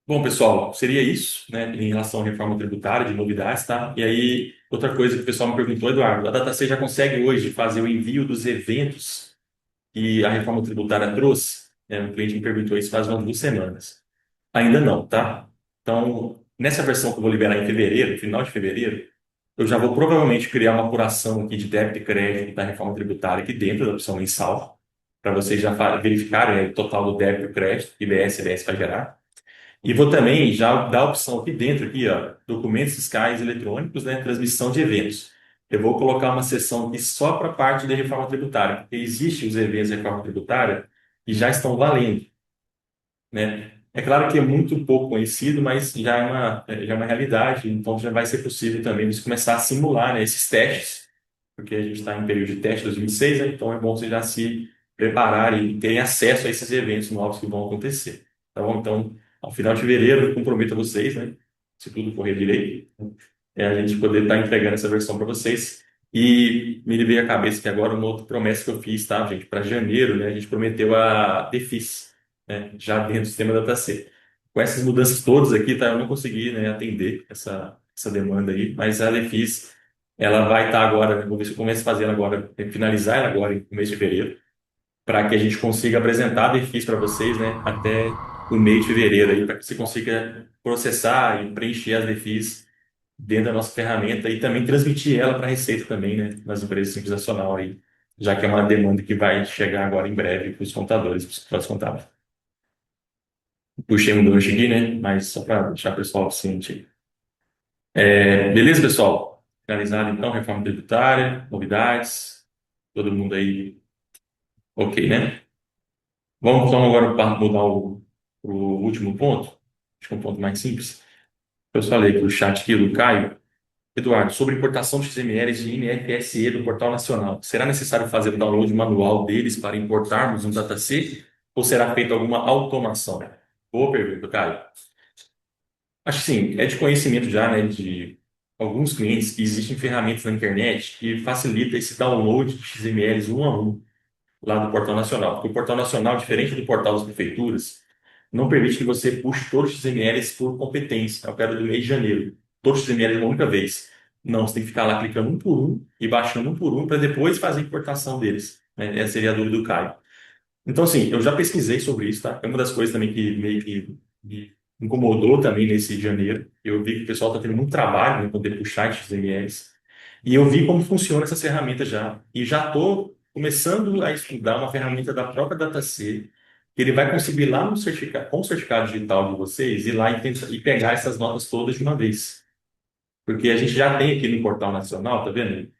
Speaker 1: Bom, pessoal, seria isso, né, em relação à reforma tributária, de novidades, tá? E aí, outra coisa que o pessoal me perguntou, Eduardo, a DataC já consegue hoje fazer o envio dos eventos que a reforma tributária trouxe? Um cliente me perguntou isso faz umas 2 semanas. Ainda não, tá? Então, nessa versão que eu vou liberar em fevereiro, final de fevereiro, eu já vou provavelmente criar uma apuração aqui de débito e crédito da reforma tributária aqui dentro da opção mensal, para vocês já verificarem, né, o total do débito e crédito, IBS, CBS vai gerar. E vou também já dar a opção aqui dentro, aqui, ó, documentos fiscais eletrônicos, né, transmissão de eventos. Eu vou colocar uma seção aqui só para a parte da reforma tributária, porque existem os eventos da reforma tributária que já estão valendo, né? É claro que é muito pouco conhecido, mas já é uma realidade, então já vai ser possível também você começar a simular, né, esses testes, porque a gente está em período de teste 2006, né, então é bom você já se preparar e terem acesso a esses eventos novos que vão acontecer. Tá bom? Então, ao final de fevereiro, eu comprometo a vocês, né, se tudo correr direito, a gente poder estar entregando essa versão para vocês. E me veio à cabeça que agora uma outra promessa que eu fiz, tá, gente? Para janeiro, né, a gente prometeu a DEFIS, né, já dentro do sistema da DataC. Com essas mudanças todas aqui, tá, eu não consegui, né, atender essa demanda aí, mas a DEFIS, ela vai estar agora, vou ver se eu começo a fazer ela agora, finalizar ela agora no mês de fevereiro, para que a gente consiga apresentar a DEFIS para vocês, né, até o mês de fevereiro aí, para que você consiga processar e preencher as DEFIS dentro da nossa ferramenta e também transmitir ela para a Receita também, né, nas empresas Simples Nacional aí, já que é uma demanda que vai chegar agora em breve para os contadores, para os escritórios contábeis. Puxei um gancho aqui, né, mas só para deixar o pessoal ciente. Beleza, pessoal? Finalizado então, reforma tributária, novidades, todo mundo aí, ok, né? Vamos então agora para mudar o último ponto, acho que é um ponto mais simples. Eu falei aqui no chat aqui do Caio. Eduardo, sobre importação de XMLs de INFSE do Portal Nacional, será necessário fazer o download manual deles para importarmos um dataset ou será feita alguma automação? Boa pergunta, Caio. Acho que sim, é de conhecimento já, né, de alguns clientes que existem ferramentas na internet que facilita esse download de XMLs um a um lá do Portal Nacional. Porque o Portal Nacional, diferente do portal das prefeituras, não permite que você puxe todos os XMLs por competência. Eu quero do mês de janeiro. Todos os XMLs uma única vez. Não, você tem que ficar lá clicando um por um e baixando um por um para depois fazer a importação deles. Né? Essa seria a dúvida do Caio. Então, assim, eu já pesquisei sobre isso, tá? É uma das coisas também que meio que me incomodou também nesse janeiro. Eu vi que o pessoal está tendo muito trabalho para poder puxar esses XMLs. E eu vi como funciona essa ferramenta já. E já estou começando a estudar uma ferramenta da própria DataC, que ele vai conseguir lá no certificado, com o certificado digital de vocês, ir lá e pegar essas notas todas de uma vez. Porque a gente já tem aqui no Portal Nacional, tá vendo?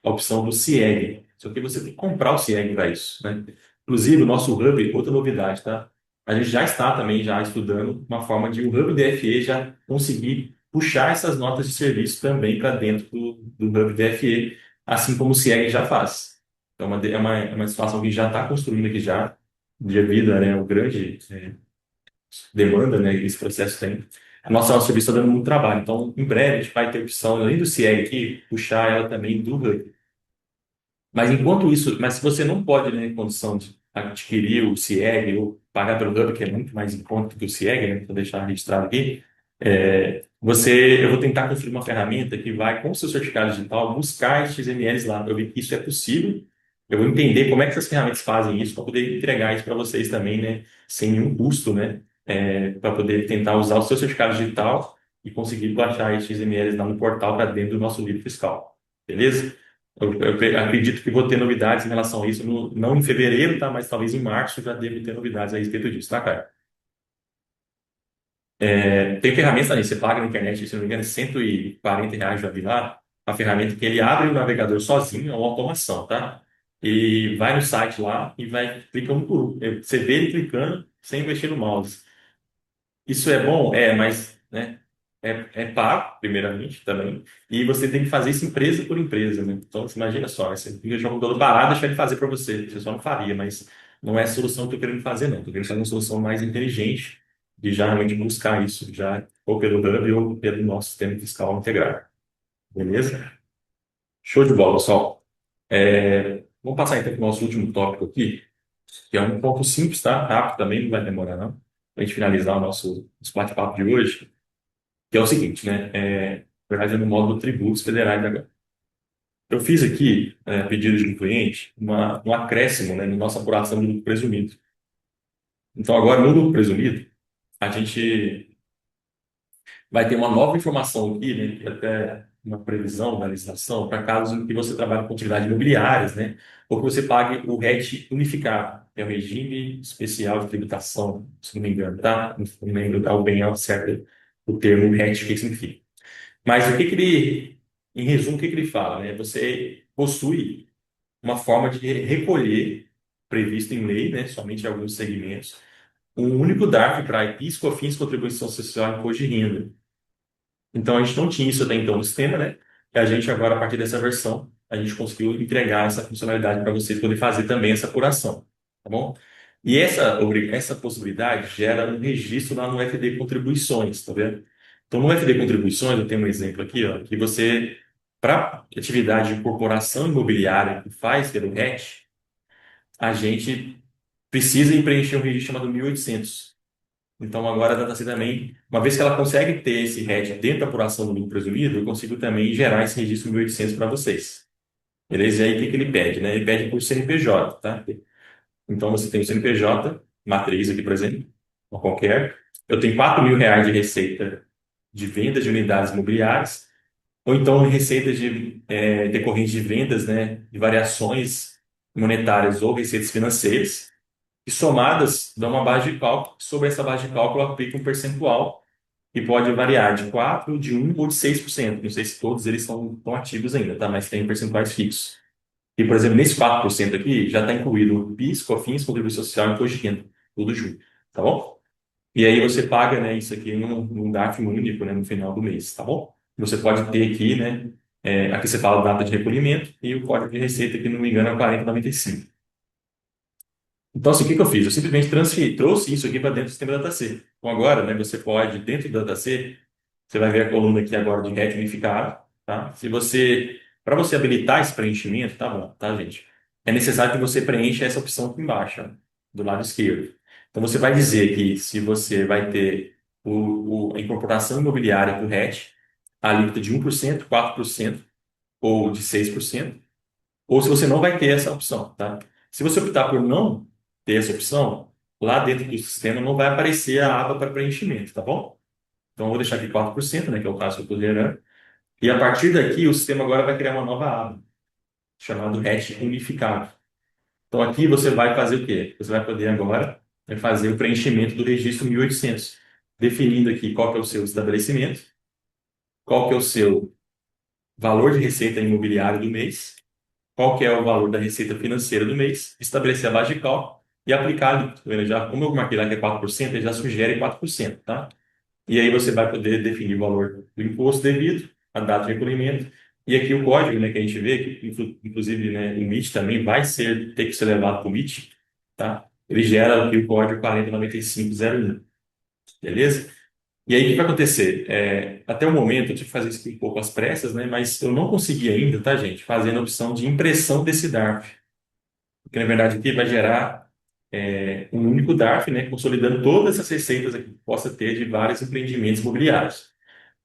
Speaker 1: A opção do CIEG. Só que você tem que comprar o CIEG para isso, né? Inclusive, o nosso Hub, outra novidade, tá? A gente já está também já estudando uma forma de o Hub DFE já conseguir puxar essas notas de serviço também para dentro do Hub DFE, assim como o CIEG já faz. Então, é uma situação que já está construindo aqui já, devido, né, o grande demanda, né, que esse processo tem. Nosso serviço está dando muito trabalho. Então, em breve, a gente vai ter a opção, além do CIEG aqui, puxar ela também do Hub. Mas enquanto isso, mas se você não pode, né, em condição de adquirir o CIEG ou pagar pelo Hub, que é muito mais em conta do que o CIEG, né, vou deixar registrado aqui, eu vou tentar construir uma ferramenta que vai, com o seu certificado digital, buscar esses XMLs lá. Eu vi que isso é possível. Eu vou entender como é que essas ferramentas fazem isso para poder entregar isso para vocês também, né, sem nenhum custo, né, para poder tentar usar o seu certificado digital e conseguir baixar esses XMLs lá no portal para dentro do nosso livro fiscal. Beleza? Eu acredito que vou ter novidades em relação a isso, não em fevereiro, tá? Mas talvez em março já devo ter novidades a respeito disso, tá, cara? Tem ferramentas ali, você paga na internet, se não me engano, R$ 140 já vi lá, a ferramenta que ele abre o navegador sozinho, é uma automação, tá? E vai no site lá e vai clicando por um. Você vê ele clicando sem mexer no mouse. Isso é bom? Mas né, é pago, primeiramente, também. E você tem que fazer isso empresa por empresa, né? Então, você imagina só, você fica jogando todo barato, deixa ele fazer para você. Você só não faria, mas não é a solução que eu estou querendo fazer, não. Estou querendo fazer uma solução mais inteligente de já realmente buscar isso, já ou pelo Hub ou pelo nosso sistema fiscal integrado. Beleza? Show de bola, pessoal. Vamos passar então para o nosso último tópico aqui, que é um ponto simples, tá? Rápido também, não vai demorar não, para a gente finalizar o nosso bate-papo de hoje, que é o seguinte, né? Na verdade, é no módulo tributos federais agora. Eu fiz aqui, a pedido de um cliente, um acréscimo, né, na nossa apuração do lucro presumido. Então, agora, no lucro presumido, a gente vai ter uma nova informação aqui, né, que é até uma previsão da legislação, para casos em que você trabalhe com atividades imobiliárias, né, ou que você pague o RET unificado, que é o regime especial de tributação, se não me engano, tá? Não lembro ao bem ao certo o termo RET, o que significa. Mas o que que ele, em resumo, o que que ele fala, né? Você possui uma forma de recolher, previsto em lei, né, somente em alguns segmentos, um único DARF para PIS, COFINS, contribuição social e imposto de renda. Então, a gente não tinha isso até então no sistema, né? E a gente agora, a partir dessa versão, a gente conseguiu entregar essa funcionalidade para vocês poderem fazer também essa apuração, tá bom? E essa possibilidade gera um registro lá no FD Contribuições, tá vendo? Então, no FD Contribuições, eu tenho um exemplo aqui, ó, que você, para atividade de incorporação imobiliária que faz pelo RET, a gente precisa ir preencher um registro chamado 1800. Então, agora a DataC também, uma vez que ela consegue ter esse RET dentro da apuração do lucro presumido, eu consigo também gerar esse registro 1800 para vocês. Beleza? E aí, o que que ele pede, né? Ele pede por CNPJ, tá? Então, você tem o CNPJ, matriz aqui, por exemplo, ou qualquer. Eu tenho R$ 4.000 de receita de vendas de unidades imobiliárias, ou então receitas decorrentes de vendas, né? De variações monetárias ou receitas financeiras e somadas dão uma base de cálculo. Sobre essa base de cálculo, aplica um percentual que pode variar de 4, de 1 ou de 6%. Não sei se todos eles estão ativos ainda, tá? Mas tem percentuais fixos. E, por exemplo, nesse 4% aqui, já está incluído o PIS, COFINS, contribuição social e imposto de renda, tudo junto, tá bom? E aí você paga, né, isso aqui num DARF único, né, no final do mês, tá bom? Você pode ter aqui, né, aqui você fala a data de recolhimento e o código de receita, que não me engano é 4095. Então, assim, o que que eu fiz? Eu simplesmente trouxe isso aqui para dentro do sistema DataC. Então, agora, né, você pode, dentro do DataC, você vai ver a coluna aqui agora de RET unificado, tá? Para você habilitar esse preenchimento, tá bom, tá, gente? É necessário que você preencha essa opção aqui embaixo, ó, do lado esquerdo. Então, você vai dizer que se você vai ter a incorporação imobiliária do RET, a alíquota de 1%, 4% ou de 6%, ou se você não vai ter essa opção, tá? Se você optar por não ter essa opção, lá dentro do sistema não vai aparecer a aba para preenchimento, tá bom? Então, eu vou deixar aqui 4%, né, que é o caso que eu estou gerando. E a partir daqui, o sistema agora vai criar uma nova aba, chamada hash unificado. Então, aqui você vai fazer o quê? Você vai poder agora fazer o preenchimento do registro 1800, definindo aqui qual que é o seu estabelecimento, qual que é o seu valor de receita imobiliária do mês, qual que é o valor da receita financeira do mês, estabelecer a base de cálculo e aplicar ali. Tá vendo? Já, como eu marquei lá que é 4%, ele já sugere 4%, tá? E aí você vai poder definir o valor do imposto devido, a data de recolhimento, e aqui o código, né, que a gente vê, que inclusive, né, o MIT também ter que ser levado para o MIT, tá? Ele gera aqui o código 409501, beleza? E aí, o que vai acontecer? Até o momento, eu tive que fazer isso aqui um pouco às pressas, né? Mas eu não consegui ainda, tá, gente? Fazendo a opção de impressão desse DARF. Porque, na verdade, aqui vai gerar um único DARF, né? Consolidando todas essas receitas aqui que possa ter de vários empreendimentos imobiliários.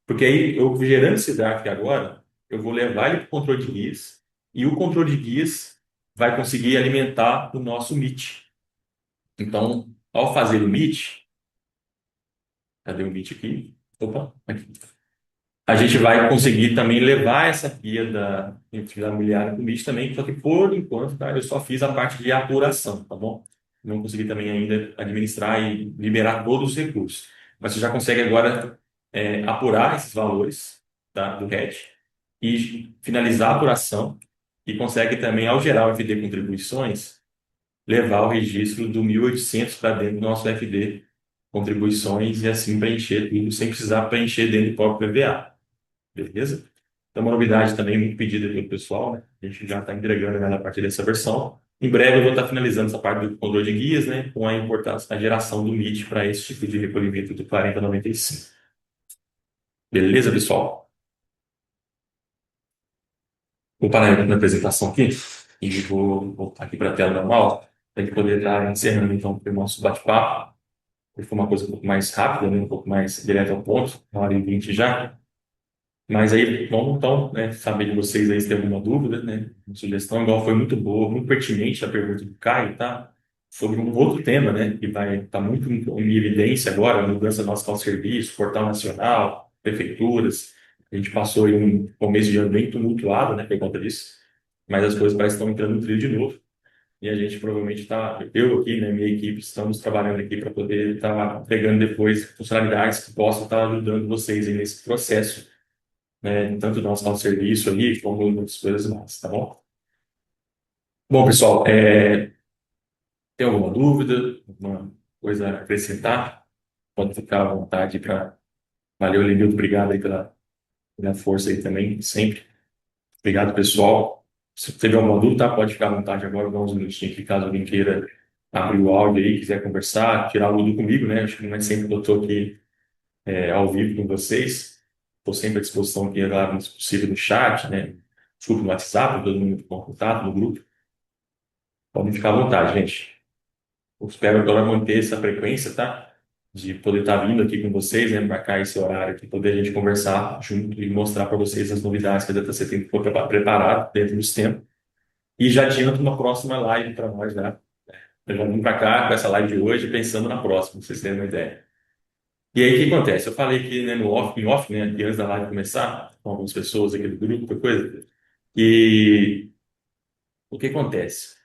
Speaker 1: Porque aí, eu gerando esse DARF agora, eu vou levar ele para o controle de guias e o controle de guias vai conseguir alimentar o nosso MIT. Então, ao fazer o MIT, cadê o MIT aqui? Opa, aqui. A gente vai conseguir também levar essa guia da atividade imobiliária para o MIT também, só que por enquanto, tá, eu só fiz a parte de apuração, tá bom? Não consegui também ainda administrar e liberar todos os recursos. Mas você já consegue agora apurar esses valores, tá, do RET e finalizar a apuração e consegue também, ao gerar o FD contribuições, levar o registro do 1800 para dentro do nosso FD contribuições e assim preencher tudo sem precisar preencher dentro do próprio PVA. Beleza? Então, uma novidade também muito pedida pelo pessoal, né? A gente já está entregando ela a partir dessa versão. Em breve eu vou estar finalizando essa parte do controle de guias, né? Com a importância, a geração do MIT para esse tipo de recolhimento do 4095. Beleza, pessoal? vou parar na apresentação aqui e vou voltar aqui para a tela normal, para a gente poder estar encerrando então o nosso bate-papo. Foi uma coisa um pouco mais rápida, né? Um pouco mais direto ao ponto, 1h20 já. Mas aí, vamos então, né, saber de vocês aí se tem alguma dúvida, né? Uma sugestão, igual foi muito boa, muito pertinente a pergunta do Caio, tá? Sobre um outro tema, né? Que vai estar muito em evidência agora, a mudança do nosso serviço, portal nacional, prefeituras. A gente passou aí um começo de ano bem tumultuado, né, por conta disso. Mas as coisas parecem que estão entrando no trilho de novo. E a gente provavelmente está, eu aqui, né, minha equipe, estamos trabalhando aqui para poder estar entregando depois funcionalidades que possam estar ajudando vocês aí nesse processo, né, tanto do nosso serviço ali, como outras coisas mais, tá bom? Bom, pessoal, tem alguma dúvida, alguma coisa a acrescentar? Pode ficar à vontade para... Valeu, Lenildo, obrigado aí pela força aí também, sempre. Obrigado, pessoal. Se tiver alguma dúvida, tá? Pode ficar à vontade agora, dar uns minutinhos aqui, caso alguém queira abrir o áudio aí, quiser conversar, tirar o dúvida comigo, né? Acho que não é sempre que eu estou aqui ao vivo com vocês. Estou sempre à disposição aqui, lá, se possível, no chat, né? Desculpa, no WhatsApp, todo mundo com contato no grupo. Podem ficar à vontade, gente. Eu espero agora manter essa frequência, tá? De poder estar vindo aqui com vocês, né? Marcar esse horário aqui, poder a gente conversar junto e mostrar para vocês as novidades que a DataC tem preparado dentro do sistema. E já adianto uma próxima live para nós, né? Eu já vim para cá com essa live de hoje pensando na próxima, pra vocês terem uma ideia. E aí, o que acontece? Eu falei aqui, né, no off, em off, né, que antes da live começar, com algumas pessoas aqui do grupo, outra coisa, e o que acontece?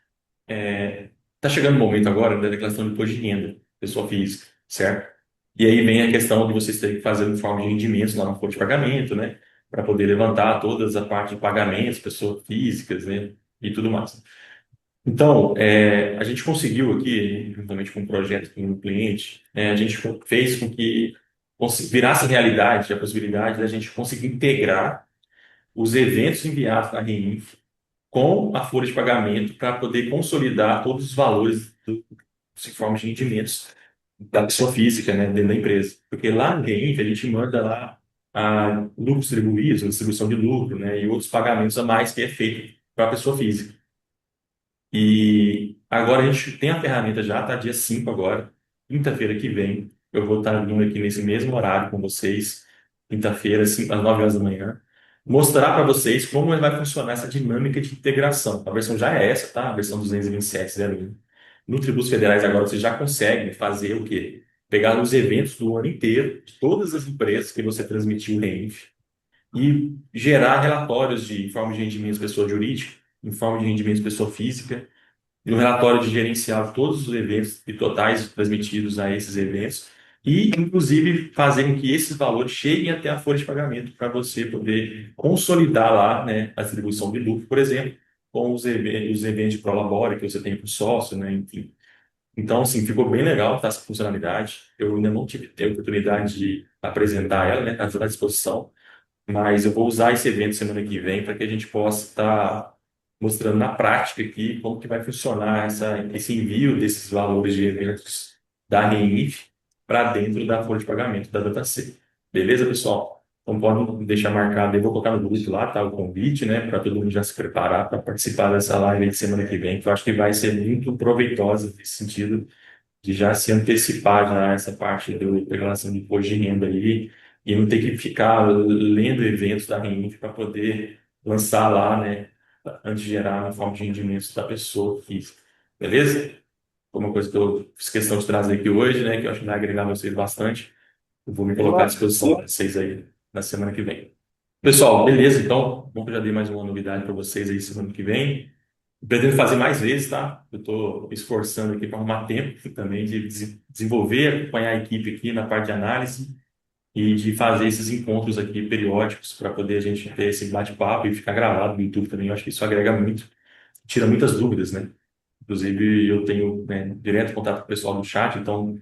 Speaker 1: Tá chegando o momento agora da declaração de imposto de renda, pessoa física, certo? E aí vem a questão de vocês terem que fazer uma forma de rendimentos lá na folha de pagamento, né? Para poder levantar todas a parte de pagamentos, pessoas físicas, né? E tudo mais. Então, a gente conseguiu aqui, juntamente com um projeto com um cliente, a gente fez com que virasse realidade a possibilidade da gente conseguir integrar os eventos enviados da REINF com a folha de pagamento para poder consolidar todos os valores dos informes de rendimentos da pessoa física, né, dentro da empresa. Porque lá no REINF a gente manda lá lucros distribuídos, a distribuição de lucro, né, e outros pagamentos a mais que é feito para a pessoa física. E agora a gente tem a ferramenta já, tá? Dia 5 agora, quinta-feira que vem. Eu vou estar vindo aqui nesse mesmo horário com vocês, quinta-feira, às 9 horas da manhã, mostrar para vocês como vai funcionar essa dinâmica de integração. A versão já é essa, tá? A versão 227.01. No Tributos Federais agora vocês já conseguem fazer o quê? Pegar os eventos do ano inteiro, de todas as empresas que você transmitiu o REINF, e gerar relatórios de informe de rendimento de pessoa jurídica, informe de rendimento de pessoa física, e um relatório de gerenciar todos os eventos e totais transmitidos a esses eventos, e, inclusive, fazer com que esses valores cheguem até a folha de pagamento para você poder consolidar lá, né, a distribuição de lucro, por exemplo, com os eventos de prolabore que você tem para o sócio, né, enfim. Então, assim, ficou bem legal tá, essa funcionalidade. Eu ainda não tive a oportunidade de apresentar ela, né, está à disposição, mas eu vou usar esse evento semana que vem para que a gente possa estar mostrando na prática aqui como que vai funcionar esse envio desses valores de eventos da REINF para dentro da folha de pagamento da DataC. Beleza, pessoal? Então podem deixar marcado, eu vou colocar no grupo lá, tá, o convite, né, para todo mundo já se preparar para participar dessa live de semana que vem, que eu acho que vai ser muito proveitosa nesse sentido de já se antecipar já essa parte do declaração de imposto de renda aí e não ter que ficar lendo eventos da REINF para poder lançar lá, né, antes de gerar a forma de rendimentos da pessoa física. Beleza? Foi uma coisa que eu fiz questão de trazer aqui hoje, né, que eu acho que vai agregar vocês bastante. Eu vou me colocar à
Speaker 2: Ó,
Speaker 1: disposição para vocês aí na semana que vem. Pessoal, beleza? Então, bom que eu já dei mais uma novidade para vocês aí semana que vem. Pretendo fazer mais vezes, tá? Eu estou me esforçando aqui para arrumar tempo também de desenvolver, acompanhar a equipe aqui na parte de análise e de fazer esses encontros aqui periódicos para poder a gente ter esse bate-papo e ficar gravado no YouTube também. Eu acho que isso agrega muito, tira muitas dúvidas, né? Inclusive, eu tenho, né, direto contato com o pessoal do chat, então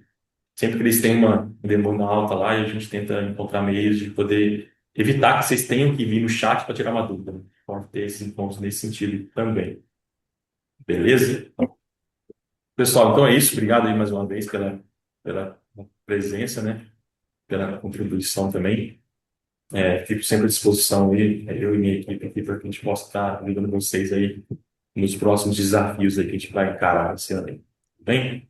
Speaker 1: sempre que eles têm uma demanda alta lá, a gente tenta encontrar meios de poder evitar que vocês tenham que vir no chat para tirar uma dúvida, né? Pode ter esses encontros nesse sentido também. Beleza? Pessoal, então é isso. Obrigado aí mais uma vez pela presença, né? Pela contribuição também. Fico sempre à disposição aí, eu e minha equipe aqui, para que a gente possa estar ajudando vocês aí nos próximos desafios aí que a gente vai encarar esse ano aí. Tudo bem?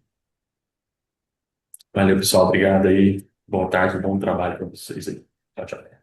Speaker 1: Valeu, pessoal. Obrigado aí. Boa tarde, bom trabalho para vocês aí. Tchau, tchau.